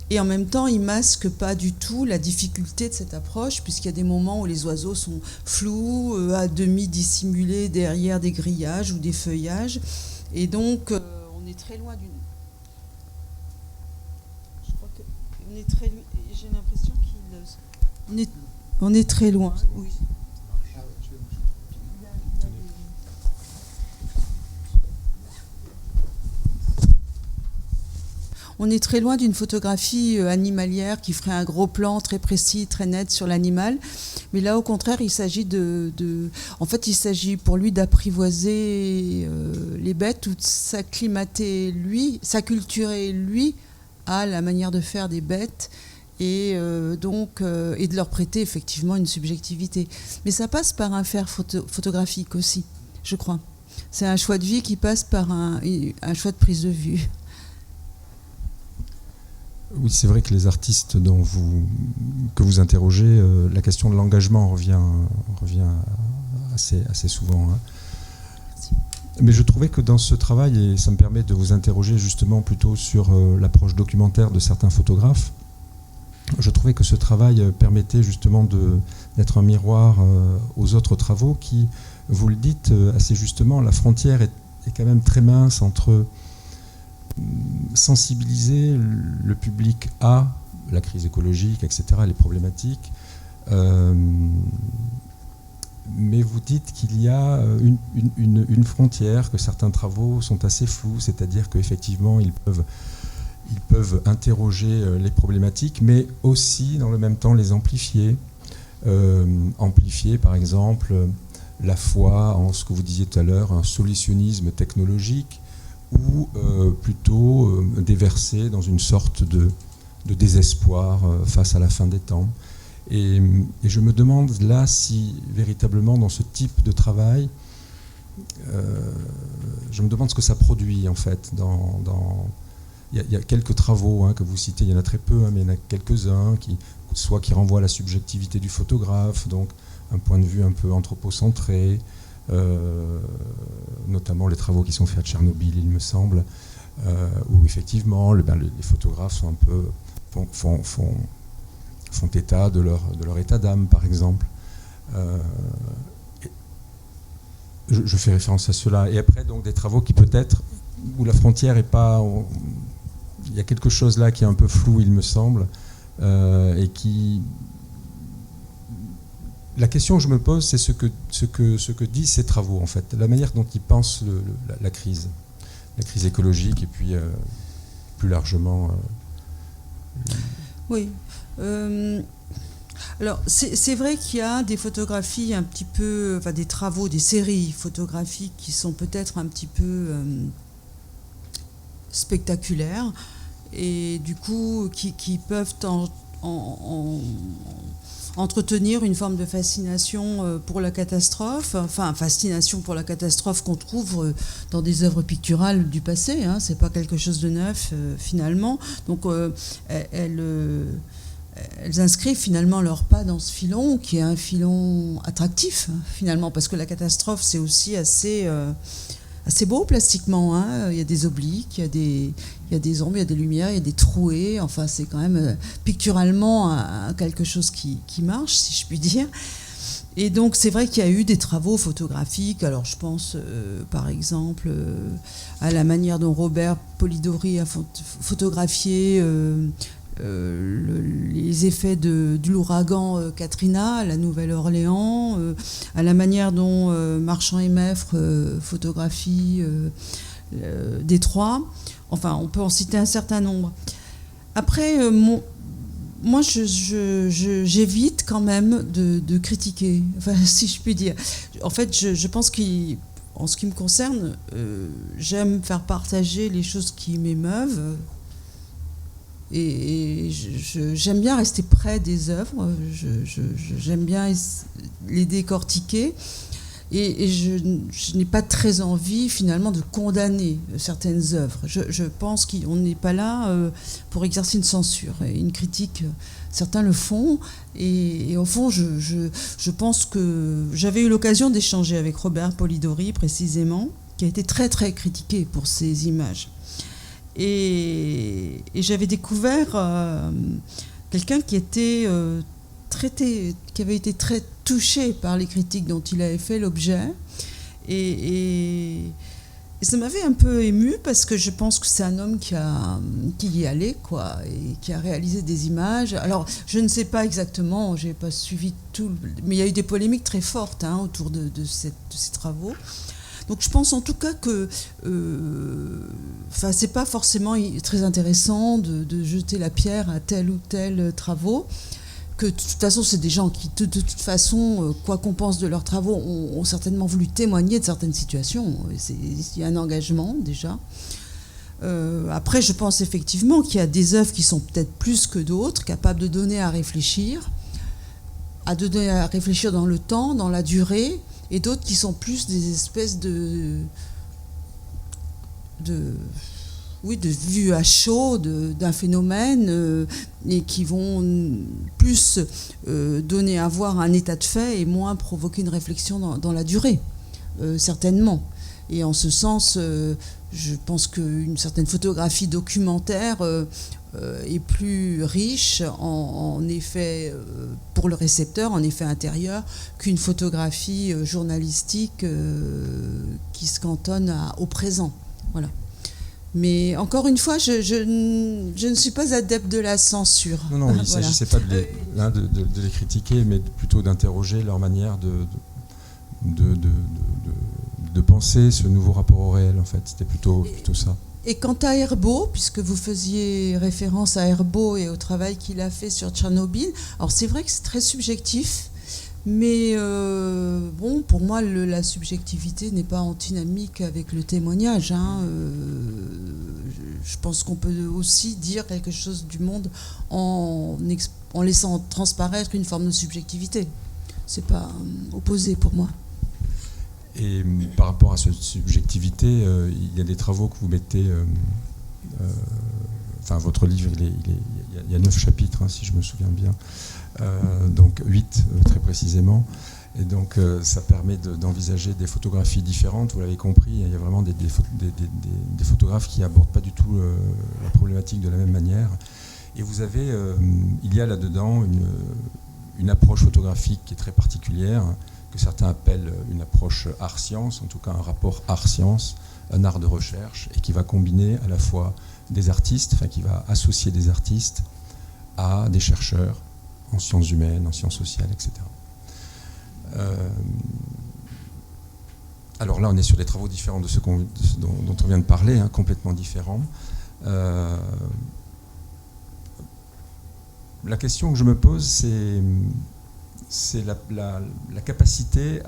Et en même temps, il ne masque pas du tout la difficulté de cette approche, puisqu'il y a des moments où les oiseaux sont flous, à demi dissimulés derrière des grillages ou des feuillages. Et donc, on est très loin d'une... Je crois qu'on est très... J'ai l'impression qu'il... On est très loin. Oui. On est très loin d'une photographie animalière qui ferait un gros plan très précis, très net sur l'animal. Mais là, au contraire, il s'agit en fait, il s'agit pour lui d'apprivoiser les bêtes, ou de s'acclimater lui, s'acculturer lui à la manière de faire des bêtes. Et de leur prêter effectivement une subjectivité. Mais ça passe par un faire photographique aussi, je crois. c'est un choix de vie qui passe par un choix de prise de vue. Oui, c'est vrai que les artistes que vous interrogez, la question de l'engagement revient assez souvent. Hein. Mais je trouvais que dans ce travail, et ça me permet de vous interroger justement plutôt sur l'approche documentaire de certains photographes, je trouvais que ce travail permettait justement d'être un miroir aux autres travaux qui, vous le dites assez justement, la frontière est quand même très mince entre sensibiliser le public à la crise écologique, etc., les problématiques, mais vous dites qu'il y a une frontière, que certains travaux sont assez flous, c'est-à-dire qu'effectivement ils peuvent interroger les problématiques, mais aussi dans le même temps les amplifier. Amplifier par exemple la foi en ce que vous disiez tout à l'heure, un solutionnisme technologique, ou plutôt déverser dans une sorte de désespoir face à la fin des temps. Et je me demande là si véritablement dans ce type de travail, je me demande ce que ça produit en fait. Il y a quelques travaux que vous citez, il y en a très peu, mais il y en a quelques-uns qui renvoient à la subjectivité du photographe, donc un point de vue un peu anthropocentré, notamment les travaux qui sont faits à Tchernobyl, il me semble, où effectivement les photographes sont un peu font état de leur état d'âme, par exemple. Je fais référence à cela. Et après, donc, des travaux qui peut-être, où la frontière est pas... Il y a quelque chose là qui est un peu flou, il me semble, et qui... La question que je me pose, c'est ce que disent ces travaux, en fait, la manière dont ils pensent la crise écologique, et puis plus largement... Oui. Alors, c'est vrai qu'il y a des photographies un petit peu, enfin des travaux, des séries photographiques qui sont peut-être un petit peu spectaculaires et du coup qui peuvent entretenir une forme de fascination pour la catastrophe, enfin fascination pour la catastrophe qu'on trouve dans des œuvres picturales du passé, hein, c'est pas quelque chose de neuf finalement. Donc elles inscrivent finalement leur pas dans ce filon qui est un filon attractif finalement, parce que la catastrophe c'est aussi assez beau plastiquement, hein. Il y a des obliques, il y a des ombres, il y a des lumières, il y a des trouées, enfin c'est quand même picturalement quelque chose qui marche, si je puis dire. Et donc c'est vrai qu'il y a eu des travaux photographiques, alors je pense par exemple à la manière dont Robert Polidori a photographié les effets de l'ouragan Katrina à la Nouvelle-Orléans, à la manière dont Marchand et Meffre photographie Détroit. Enfin, on peut en citer un certain nombre. Après, moi, j'évite quand même de critiquer, enfin, si je puis dire. En fait, je pense qu'en ce qui me concerne, j'aime faire partager les choses qui m'émeuvent. Et j'aime bien rester près des œuvres, j'aime bien les décortiquer, et je n'ai pas très envie finalement de condamner certaines œuvres. Je pense qu'on n'est pas là pour exercer une censure et une critique. Certains le font, et au fond, je pense que j'avais eu l'occasion d'échanger avec Robert Polidori précisément, qui a été très très critiqué pour ses images. Et j'avais découvert quelqu'un qui était qui avait été très touché par les critiques dont il avait fait l'objet, et ça m'avait un peu ému parce que je pense que c'est un homme qui y est allé, quoi, et qui a réalisé des images. Alors je ne sais pas exactement, j'ai pas suivi tout, mais il y a eu des polémiques très fortes autour de ces travaux. Donc je pense en tout cas que c'est pas forcément très intéressant de jeter la pierre à tel ou tel travaux, que de toute façon c'est des gens qui de toute façon, quoi qu'on pense de leurs travaux, ont certainement voulu témoigner de certaines situations. Il y a un engagement déjà. Après je pense effectivement qu'il y a des œuvres qui sont peut-être plus que d'autres, capables de donner à réfléchir dans le temps, dans la durée, et d'autres qui sont plus des espèces de vue à chaud d'un phénomène et qui vont plus donner à voir un état de fait et moins provoquer une réflexion dans la durée, certainement. Et en ce sens, je pense qu'une certaine photographie documentaire est plus riche en effet pour le récepteur, en effet intérieur, qu'une photographie journalistique qui se cantonne au présent. Voilà. Mais encore une fois, je ne suis pas adepte de la censure. Non, il ne s'agissait pas de les critiquer, mais plutôt d'interroger leur manière de penser ce nouveau rapport au réel, en fait. C'était plutôt ça. Et quant à Herbaut, puisque vous faisiez référence à Herbaut et au travail qu'il a fait sur Tchernobyl, alors c'est vrai que c'est très subjectif, mais pour moi, la subjectivité n'est pas antinomique avec le témoignage. Je pense qu'on peut aussi dire quelque chose du monde en laissant transparaître une forme de subjectivité. C'est pas opposé pour moi. Et par rapport à cette subjectivité, il y a des travaux que vous mettez... votre livre, il y a 9 chapitres, si je me souviens bien. Donc 8 très précisément. Et donc ça permet d'envisager des photographies différentes. Vous l'avez compris, il y a vraiment des photographes qui n'abordent pas du tout la problématique de la même manière. Et vous avez, il y a là-dedans une approche photographique qui est très particulière, que certains appellent une approche art-science, en tout cas un rapport art-science, un art de recherche, et qui va combiner à la fois des artistes, qui va associer des artistes à des chercheurs en sciences humaines, en sciences sociales, etc. Alors là, on est sur des travaux différents de ceux dont on vient de parler, complètement différents. La question que je me pose, c'est la capacité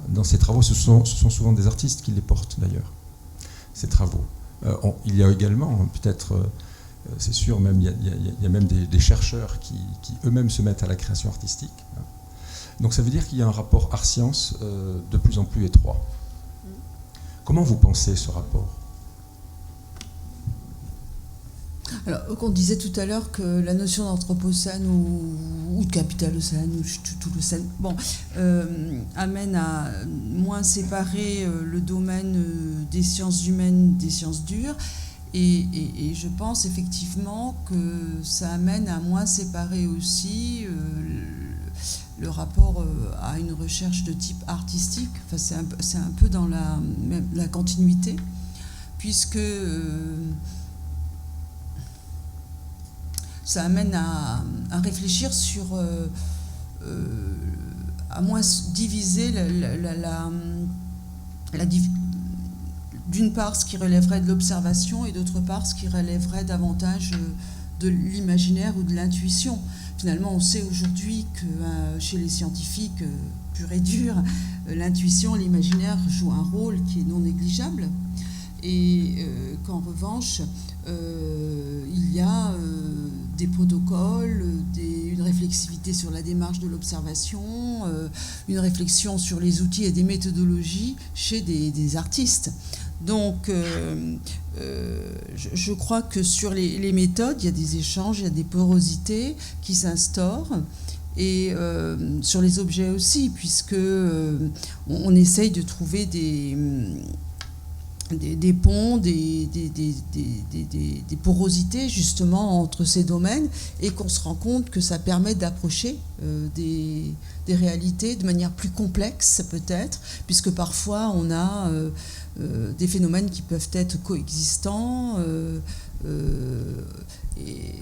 dans ces travaux, ce sont souvent des artistes qui les portent d'ailleurs, ces travaux. Il y a également, peut-être, c'est sûr, même, il y a même des chercheurs qui eux-mêmes se mettent à la création artistique. Donc ça veut dire qu'il y a un rapport art-science de plus en plus étroit. Comment vous pensez ce rapport ? Alors, on disait tout à l'heure que la notion d'anthropocène ou de capitalocène ou toulocène, amène à moins séparer le domaine des sciences humaines des sciences dures. Et je pense effectivement que ça amène à moins séparer aussi le rapport à une recherche de type artistique. C'est un peu dans la continuité, puisque ça amène à réfléchir sur à moins diviser d'une part ce qui relèverait de l'observation et d'autre part ce qui relèverait davantage de l'imaginaire ou de l'intuition. Finalement, on sait aujourd'hui que chez les scientifiques purs et durs, l'intuition, l'imaginaire jouent un rôle qui est non négligeable, et qu'en revanche, il y a des protocoles, une réflexivité sur la démarche de l'observation, une réflexion sur les outils et des méthodologies chez des artistes. Donc, je crois que sur les méthodes, il y a des échanges, il y a des porosités qui s'instaurent. Et sur les objets aussi, puisque on essaye de trouver des ponts, des porosités justement entre ces domaines, et qu'on se rend compte que ça permet d'approcher des réalités de manière plus complexe peut-être, puisque parfois on a des phénomènes qui peuvent être coexistants, et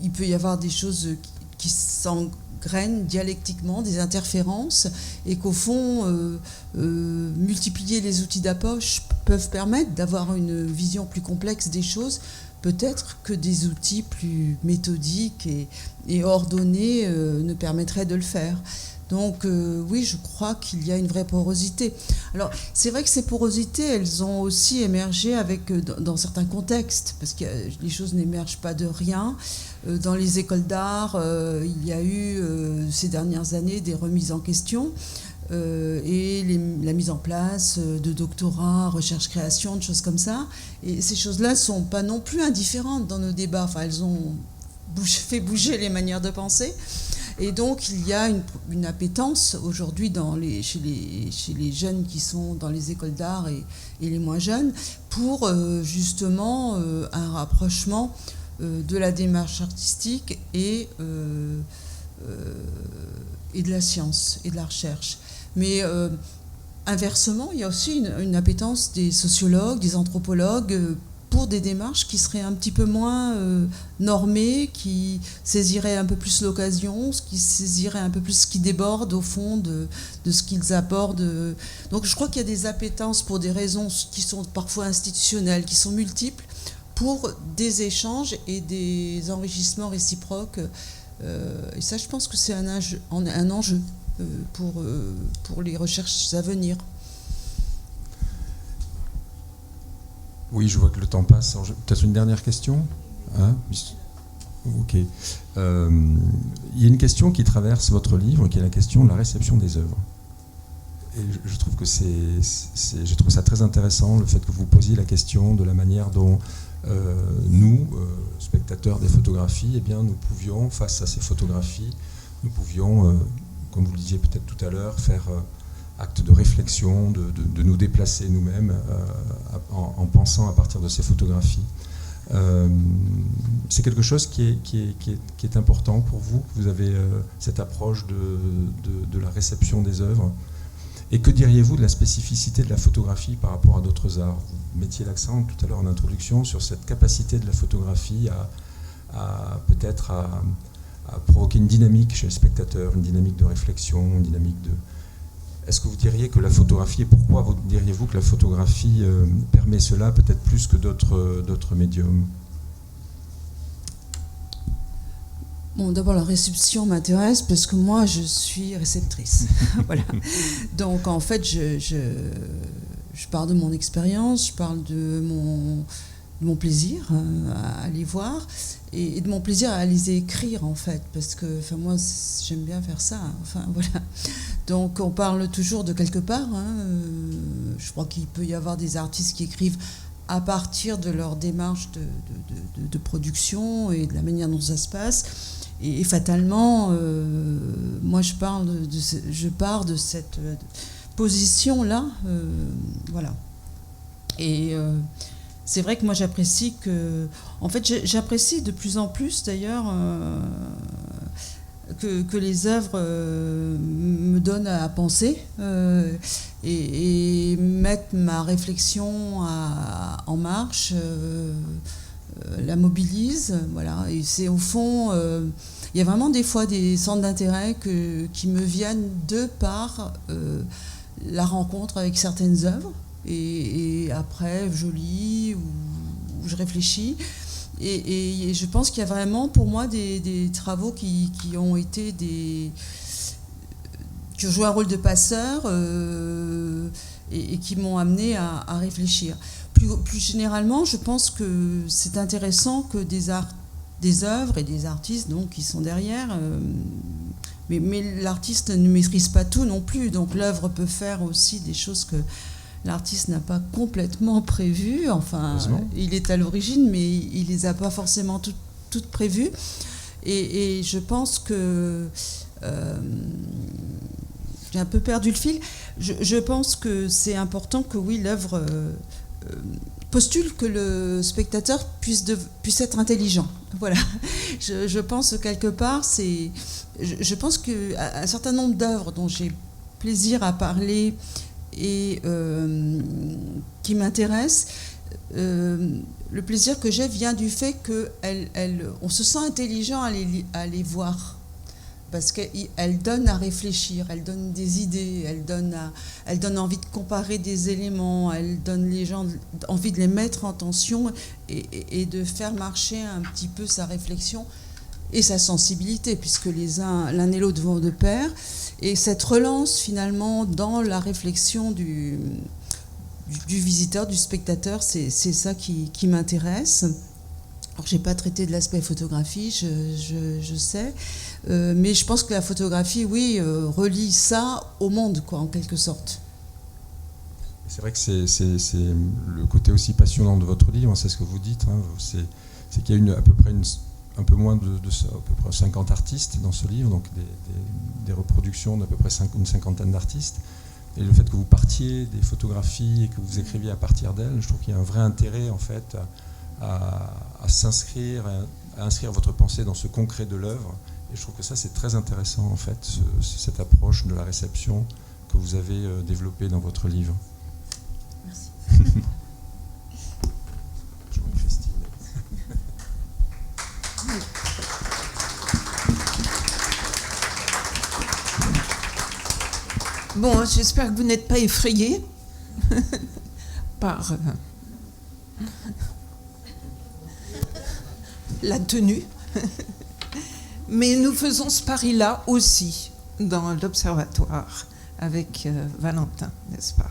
il peut y avoir des choses qui s'engrènent dialectiquement, des interférences, et qu'au fond, multiplier les outils d'approche peuvent permettre d'avoir une vision plus complexe des choses, peut-être que des outils plus méthodiques et ordonnés ne permettraient de le faire. Donc oui, je crois qu'il y a une vraie porosité. Alors c'est vrai que ces porosités, elles ont aussi émergé dans certains contextes, parce que les choses n'émergent pas de rien. Dans les écoles d'art, il y a eu ces dernières années des remises en question. et la mise en place de doctorats, recherche-création, de choses comme ça. Et ces choses-là ne sont pas non plus indifférentes dans nos débats. Enfin, elles ont fait bouger les manières de penser. Et donc, il y a une appétence aujourd'hui chez les jeunes qui sont dans les écoles d'art et les moins jeunes pour justement un rapprochement de la démarche artistique et de la science et de la recherche. Mais inversement, il y a aussi une appétence des sociologues, des anthropologues pour des démarches qui seraient un petit peu moins normées, qui saisiraient un peu plus l'occasion, qui saisiraient un peu plus ce qui déborde au fond de ce qu'ils abordent. Donc je crois qu'il y a des appétences pour des raisons qui sont parfois institutionnelles, qui sont multiples, pour des échanges et des enrichissements réciproques. Et ça, je pense que c'est un enjeu pour les recherches à venir. Oui, je vois que le temps passe. Peut-être une dernière question, hein? Ok. Il y a une question qui traverse votre livre, qui est la question de la réception des œuvres. Et je trouve que je trouve ça très intéressant, le fait que vous posiez la question de la manière dont nous, spectateurs des photographies, eh bien, nous pouvions, face à ces photographies, nous pouvions, comme vous le disiez peut-être tout à l'heure, faire acte de réflexion, de nous déplacer nous-mêmes en pensant à partir de ces photographies. C'est quelque chose qui est important pour vous. Vous avez cette approche de la réception des œuvres. Et que diriez-vous de la spécificité de la photographie par rapport à d'autres arts? Vous mettiez l'accent tout à l'heure en introduction sur cette capacité de la photographie à provoquer une dynamique chez le spectateur, une dynamique de réflexion, une dynamique de... Est-ce que vous diriez que la photographie, et pourquoi diriez-vous que la photographie permet cela peut-être plus que d'autres médiums? Bon, d'abord, la réception m'intéresse parce que moi, je suis réceptrice. Voilà. Donc, en fait, je parle de mon expérience, je parle de mon plaisir à les voir et de mon plaisir à les écrire, en fait, parce que moi, j'aime bien faire ça. Enfin, voilà. Donc, on parle toujours de quelque part. Je crois qu'il peut y avoir des artistes qui écrivent à partir de leur démarche de production et de la manière dont ça se passe. Et fatalement, moi, je pars de cette position-là. Voilà. Et c'est vrai que moi, j'apprécie j'apprécie de plus en plus, d'ailleurs, que les œuvres me donnent à penser et mettent ma réflexion en marche, la mobilise, voilà. Et c'est au fond, il y a vraiment des fois des centres d'intérêt qui me viennent de par la rencontre avec certaines œuvres, et après je lis ou je réfléchis. Et je pense qu'il y a vraiment pour moi des travaux qui ont été qui ont joué un rôle de passeur et qui m'ont amené à réfléchir. Plus généralement, je pense que c'est intéressant que des œuvres et des artistes donc, qui sont derrière, mais l'artiste ne maîtrise pas tout non plus, donc l'œuvre peut faire aussi des choses que l'artiste n'a pas complètement prévues. Enfin, il est à l'origine, mais il les a pas forcément toutes prévues. Et je pense que j'ai un peu perdu le fil. Je pense que c'est important que oui, l'œuvre postule que le spectateur puisse être intelligent. Voilà. Je pense quelque part, je pense qu'un certain nombre d'œuvres dont j'ai plaisir à parler et qui m'intéressent, le plaisir que j'ai vient du fait qu'on se sent intelligent à les voir. Parce qu'elle donne à réfléchir, elle donne des idées, elle donne envie de comparer des éléments, elle donne les gens envie de les mettre en tension et de faire marcher un petit peu sa réflexion et sa sensibilité, puisque l'un et l'autre vont de pair. Et cette relance, finalement, dans la réflexion du visiteur, du spectateur, c'est ça qui m'intéresse. Alors, je n'ai pas traité de l'aspect photographie, je sais, mais je pense que la photographie, oui, relie ça au monde, quoi, en quelque sorte. C'est vrai que c'est le côté aussi passionnant de votre livre, c'est ce que vous dites, hein, c'est qu'il y a à peu près un peu moins de à peu près 50 artistes dans ce livre, donc des reproductions d'à peu près une cinquantaine d'artistes. Et le fait que vous partiez des photographies et que vous écriviez à partir d'elles, je trouve qu'il y a un vrai intérêt en fait à s'inscrire, à inscrire votre pensée dans ce concret de l'œuvre. Et je trouve que ça c'est très intéressant en fait, cette approche de la réception que vous avez développée dans votre livre. Merci. Je vois Christine. Bon, j'espère que vous n'êtes pas effrayés par la tenue. Mais nous faisons ce pari-là aussi dans l'Observatoire avec Valentin, n'est-ce pas?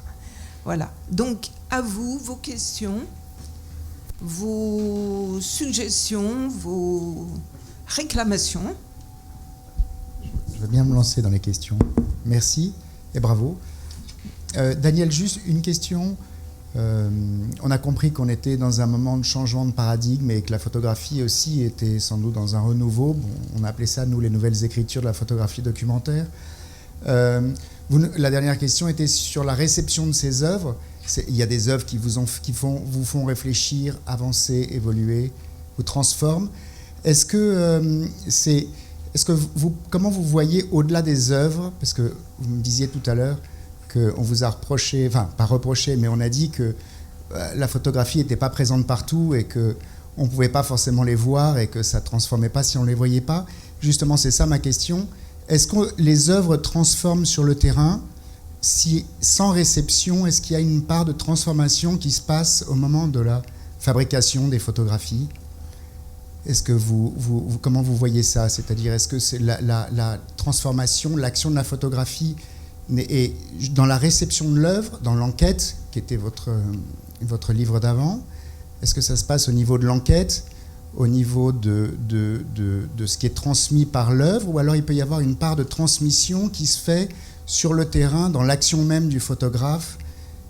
Voilà. Donc, à vous, vos questions, vos suggestions, vos réclamations. Je vais bien me lancer dans les questions. Merci et bravo. Daniel, juste une question. On a compris qu'on était dans un moment de changement de paradigme et que la photographie aussi était sans doute dans un renouveau. Bon, on a appelé ça, nous, les nouvelles écritures de la photographie documentaire. La dernière question était sur la réception de ces œuvres. Il y a des œuvres qui vous font réfléchir, avancer, évoluer, vous transforment. Comment vous voyez au-delà des œuvres, parce que vous me disiez tout à l'heure qu'on vous a reproché, enfin pas reproché, mais on a dit que la photographie n'était pas présente partout et qu'on ne pouvait pas forcément les voir et que ça ne transformait pas si on ne les voyait pas. Justement, c'est ça ma question. Est-ce que les œuvres transforment sur le terrain? Si, sans réception, est-ce qu'il y a une part de transformation qui se passe au moment de la fabrication des photographies? Est-ce que comment vous voyez ça? C'est-à-dire, est-ce que c'est la transformation, l'action de la photographie est dans la réception de l'œuvre, dans l'enquête, qui était votre livre d'avant? Est-ce que ça se passe au niveau de l'enquête, au niveau de ce qui est transmis par l'œuvre, ou alors il peut y avoir une part de transmission qui se fait sur le terrain, dans l'action même du photographe,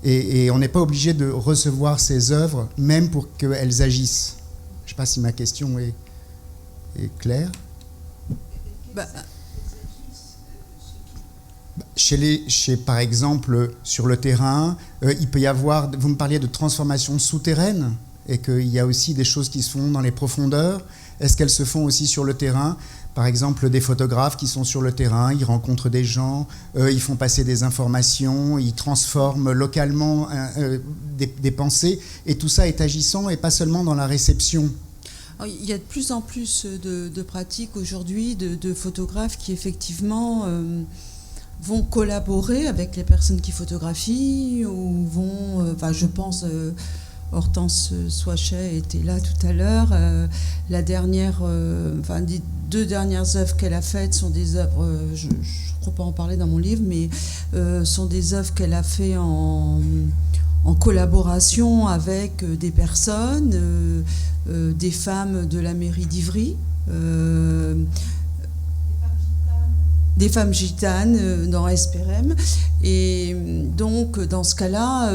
et on n'est pas obligé de recevoir ces œuvres, même pour qu'elles agissent? Je ne sais pas si ma question est claire. Par exemple, sur le terrain, il peut y avoir, vous me parliez de transformation souterraine, et qu'il y a aussi des choses qui se font dans les profondeurs. Est-ce qu'elles se font aussi sur le terrain? Par exemple, des photographes qui sont sur le terrain, ils rencontrent des gens, ils font passer des informations, ils transforment localement des pensées, et tout ça est agissant et pas seulement dans la réception. Alors, il y a de plus en plus de pratiques aujourd'hui de photographes qui effectivement vont collaborer avec les personnes qui photographient ou vont, je pense... Hortense Soichet était là tout à l'heure. Les 2 dernières œuvres qu'elle a faites sont des œuvres, je ne crois pas en parler dans mon livre, mais sont des œuvres qu'elle a fait en collaboration avec des personnes, des femmes de la mairie d'Ivry, des femmes gitanes dans SPRM. Et donc, dans ce cas-là,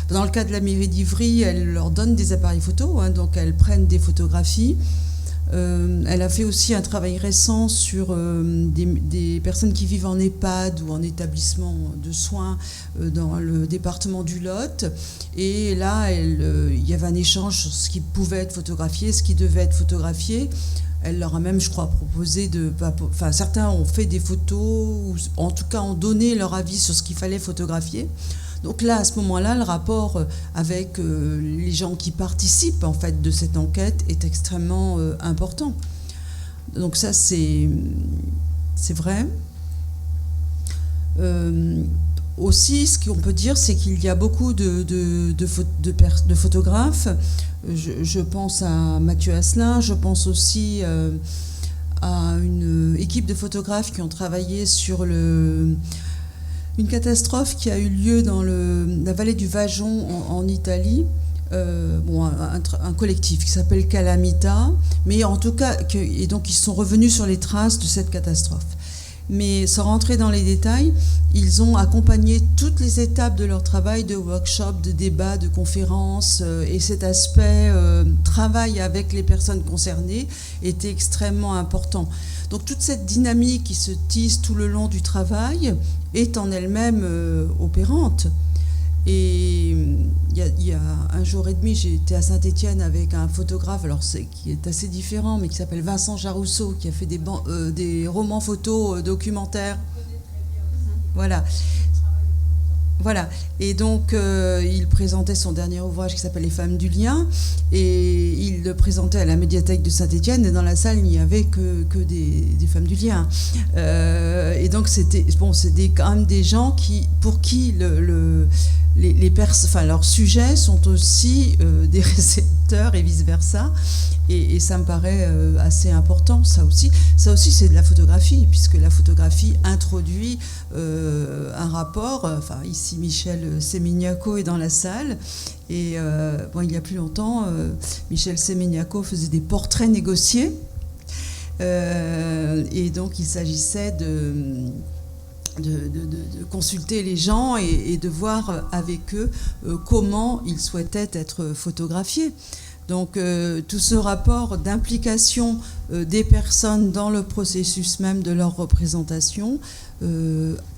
dans le cas de la mairie d'Ivry, elle leur donne des appareils photo, donc elles prennent des photographies. Elle a fait aussi un travail récent sur des personnes qui vivent en EHPAD ou en établissement de soins dans le département du Lot. Et là, il y avait un échange sur ce qui pouvait être photographié, ce qui devait être photographié. Elle leur a même, je crois, proposé certains ont fait des photos, ou en tout cas ont donné leur avis sur ce qu'il fallait photographier. Donc là, à ce moment-là, le rapport avec les gens qui participent en fait de cette enquête est extrêmement important. Donc ça, c'est vrai. Aussi, ce qu'on peut dire, c'est qu'il y a beaucoup de photographes. Je pense à Mathieu Asselin, je pense aussi à une équipe de photographes qui ont travaillé sur une catastrophe qui a eu lieu dans la vallée du Vajon en Italie, un collectif qui s'appelle Calamita, mais en tout cas, et donc ils sont revenus sur les traces de cette catastrophe. Mais sans rentrer dans les détails, ils ont accompagné toutes les étapes de leur travail, de workshop, de débat, de conférences, et cet aspect travail avec les personnes concernées était extrêmement important. Donc toute cette dynamique qui se tisse tout le long du travail est en elle-même opérante. Et il y a un jour et demi, j'ai été à Saint-Étienne avec un photographe, qui est assez différent, mais qui s'appelle Vincent Jarousseau, qui a fait des romans photos documentaires. Voilà. Et donc, il présentait son dernier ouvrage qui s'appelle Les femmes du lien, et il le présentait à la médiathèque de Saint-Étienne, et dans la salle, il n'y avait que des femmes du lien. Et donc, c'était quand même des gens pour qui leurs sujets sont aussi des récepteurs et vice-versa. Et ça me paraît assez important, ça aussi. Ça aussi, c'est de la photographie, puisque la photographie introduit un rapport. Ici, Michel Semignaco est dans la salle. Et il y a plus longtemps, Michel Semignaco faisait des portraits négociés. Et donc, il s'agissait de consulter les gens et de voir avec eux comment ils souhaitaient être photographiés. Donc tout ce rapport d'implication des personnes dans le processus même de leur représentation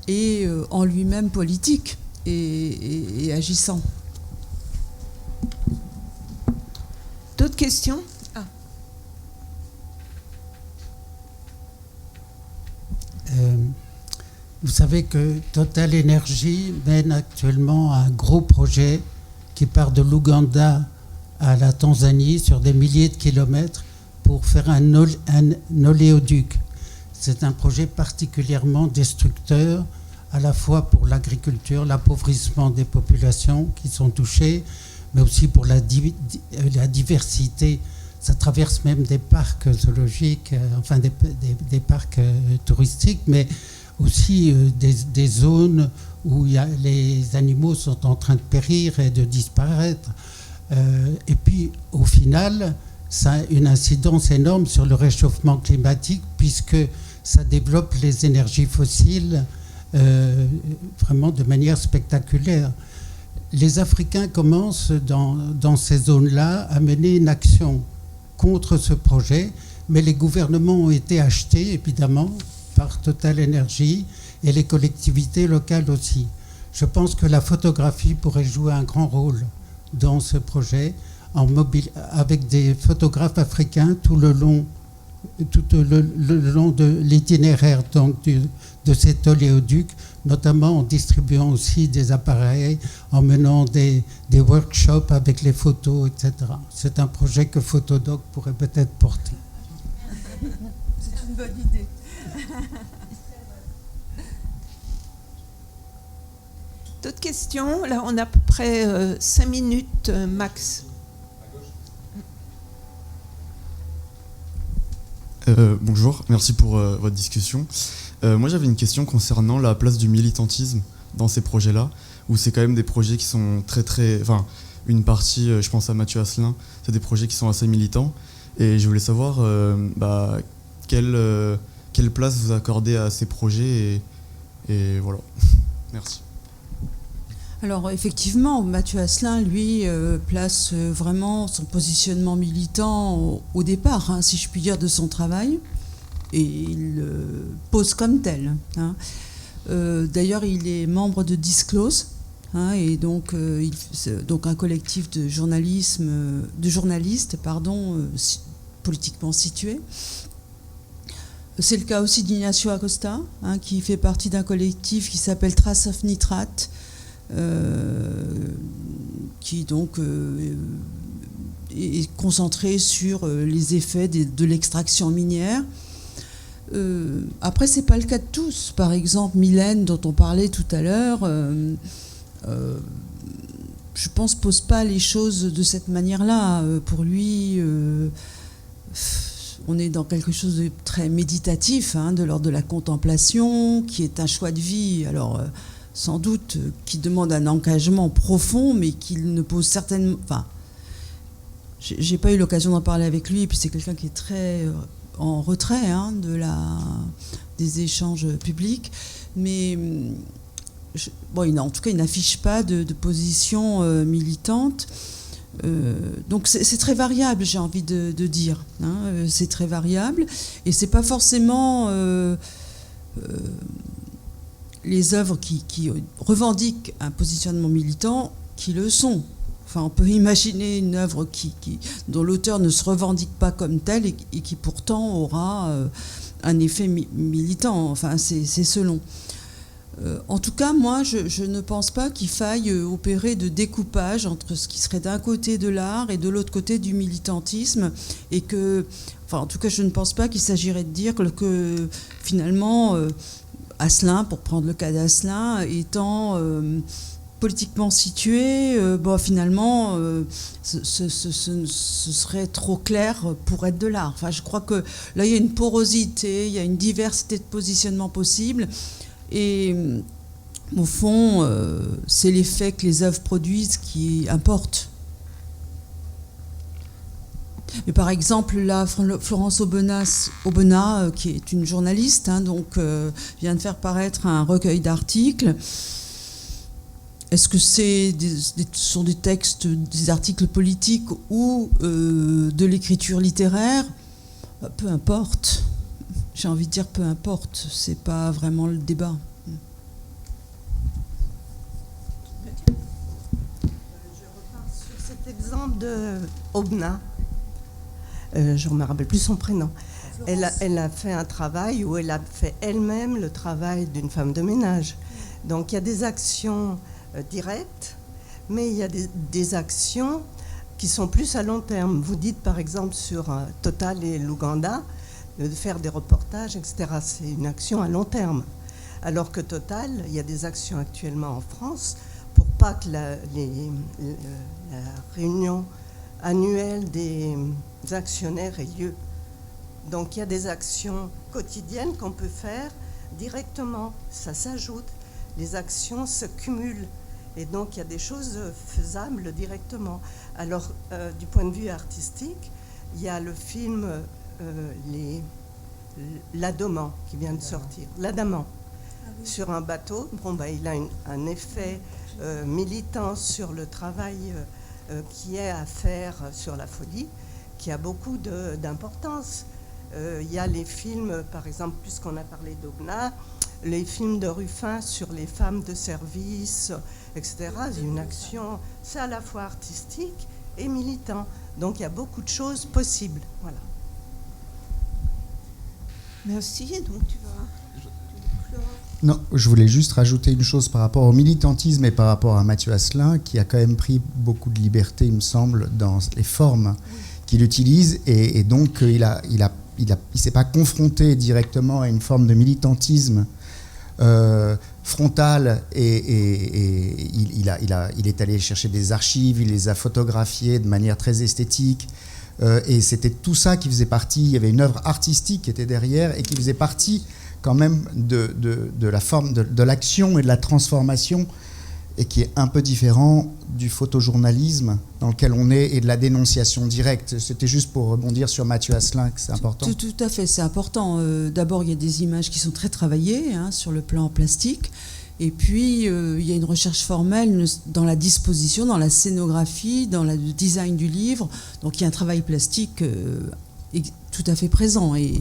est en lui-même politique et agissant. D'autres questions ? Vous savez que Total Energy mène actuellement un gros projet qui part de l'Ouganda à la Tanzanie sur des milliers de kilomètres pour faire un oléoduc. C'est un projet particulièrement destructeur, à la fois pour l'agriculture, l'appauvrissement des populations qui sont touchées, mais aussi pour la diversité. Ça traverse même des parcs zoologiques, des parcs touristiques, mais aussi des zones où les animaux sont en train de périr et de disparaître. Et puis, au final, ça a une incidence énorme sur le réchauffement climatique, puisque ça développe les énergies fossiles vraiment de manière spectaculaire. Les Africains commencent dans ces zones-là à mener une action contre ce projet, mais les gouvernements ont été achetés, évidemment, par Total Energy et les collectivités locales aussi. Je pense que la photographie pourrait jouer un grand rôle dans ce projet, avec des photographes africains tout le long de l'itinéraire de cet oléoduc, notamment en distribuant aussi des appareils, en menant des workshops avec les photos, etc. C'est un projet que Photodoc pourrait peut-être porter. C'est une bonne idée. D'autres questions ? Là, on a à peu près 5 minutes max. Bonjour, merci pour votre discussion. Moi, j'avais une question concernant la place du militantisme dans ces projets-là, où c'est quand même des projets qui sont une partie, je pense à Mathieu Asselin, c'est des projets qui sont assez militants. Et je voulais savoir quelle place vous accordez à ces projets et voilà. Merci. Alors effectivement, Mathieu Asselin, lui, place vraiment son positionnement militant au départ, si je puis dire, de son travail, et il le pose comme tel. D'ailleurs, il est membre de Disclose, et donc, donc un collectif de journalistes politiquement situés. C'est le cas aussi d'Ignacio Acosta, qui fait partie d'un collectif qui s'appelle Trace of Nitrate, qui donc est concentré sur les effets de l'extraction minière. Après, c'est pas le cas de tous. Par exemple, Mylène, dont on parlait tout à l'heure, je pense, pose pas les choses de cette manière-là. Pour lui, on est dans quelque chose de très méditatif, de l'ordre de la contemplation, qui est un choix de vie. Alors, sans doute, qui demande un engagement profond, mais qui ne pose certainement, j'ai pas eu l'occasion d'en parler avec lui, et puis c'est quelqu'un qui est très en retrait des échanges publics, mais en tout cas, il n'affiche pas de position militante. Donc c'est très variable, j'ai envie de dire. C'est très variable, et c'est pas forcément les œuvres qui revendiquent un positionnement militant qui le sont. Enfin, on peut imaginer une œuvre dont l'auteur ne se revendique pas comme telle et qui pourtant aura un effet militant. Enfin, c'est selon. En tout cas, moi, je ne pense pas qu'il faille opérer de découpage entre ce qui serait d'un côté de l'art et de l'autre côté du militantisme, et en tout cas, je ne pense pas qu'il s'agirait de dire que finalement, Asselin, pour prendre le cas d'Asselin, étant politiquement situé, finalement, ce serait trop clair pour être de l'art. Enfin, je crois que là, il y a une porosité, il y a une diversité de positionnements possibles. Et au fond, c'est l'effet que les œuvres produisent qui importe. Mais par exemple, là, Florence Aubenas, qui est une journaliste, vient de faire paraître un recueil d'articles. Est-ce que ce sont des textes, des articles politiques ou de l'écriture littéraire ? Peu importe. J'ai envie de dire peu importe, c'est pas vraiment le débat. Je repars sur cet exemple de Aubenas. Je ne me rappelle plus son prénom. Elle a fait un travail où elle a fait elle-même le travail d'une femme de ménage. Donc il y a des actions directes, mais il y a des actions qui sont plus à long terme. Vous dites par exemple sur Total et l'Ouganda, de faire des reportages, etc. C'est une action à long terme. Alors que Total, il y a des actions actuellement en France pour pas que la réunion annuelle des actionnaires ait lieu. Donc il y a des actions quotidiennes qu'on peut faire directement. Ça s'ajoute. Les actions se cumulent. Et donc il y a des choses faisables directement. Alors du point de vue artistique, il y a le film L'Adamant qui vient de sortir. L'Adamant, sur un bateau. Il a un effet militant sur le travail qui est à faire sur la folie, qui a beaucoup d'importance. Il y a les films, par exemple, puisqu'on a parlé d'Aubenas, les films de Ruffin sur les femmes de service, etc. C'est une action, c'est à la fois artistique et militant. Donc il y a beaucoup de choses possibles. Voilà. Merci. Donc tu vas clore. Non, je voulais juste rajouter une chose par rapport au militantisme et par rapport à Mathieu Asselin, qui a quand même pris beaucoup de liberté, il me semble, dans les formes qu'il utilise, et donc il s'est pas confronté directement à une forme de militantisme frontal, et il est allé chercher des archives, il les a photographiées de manière très esthétique. Et c'était tout ça qui faisait partie, il y avait une œuvre artistique qui était derrière et qui faisait partie quand même de la forme, de l'action et de la transformation, et qui est un peu différent du photojournalisme dans lequel on est et de la dénonciation directe. C'était juste pour rebondir sur Mathieu Asselin, que c'est important. Tout à fait, c'est important. D'abord, il y a des images qui sont très travaillées sur le plan plastique. Et puis, il y a une recherche formelle dans la disposition, dans la scénographie, dans le design du livre. Donc, il y a un travail plastique tout à fait présent et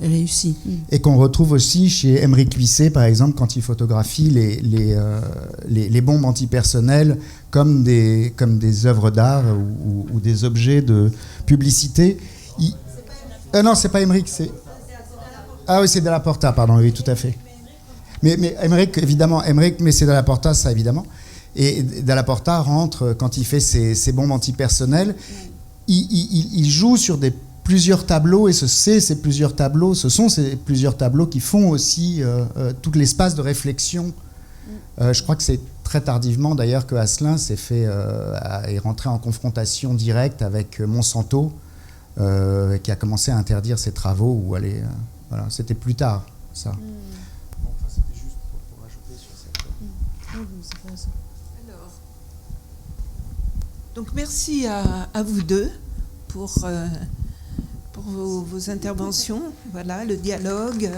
réussi. Et qu'on retrouve aussi chez Émeric Huisset, par exemple, quand il photographie les bombes antipersonnelles comme des œuvres d'art ou des objets de publicité. Non, c'est pas Émeric, c'est... Ah oui, c'est Della Porta, pardon, oui, tout à fait. Mais Émeric, évidemment, mais c'est Della Porta, ça, évidemment. Et Della Porta rentre, quand il fait ses bombes antipersonnelles, il joue sur plusieurs tableaux, et ce sont ces plusieurs tableaux qui font aussi tout l'espace de réflexion. Je crois que c'est très tardivement, d'ailleurs, que Asselin est rentré en confrontation directe avec Monsanto, qui a commencé à interdire ses travaux. Voilà, c'était plus tard, ça. C'était juste pour rajouter sur cette... Alors, donc merci à vous deux pour vos interventions, voilà, le dialogue.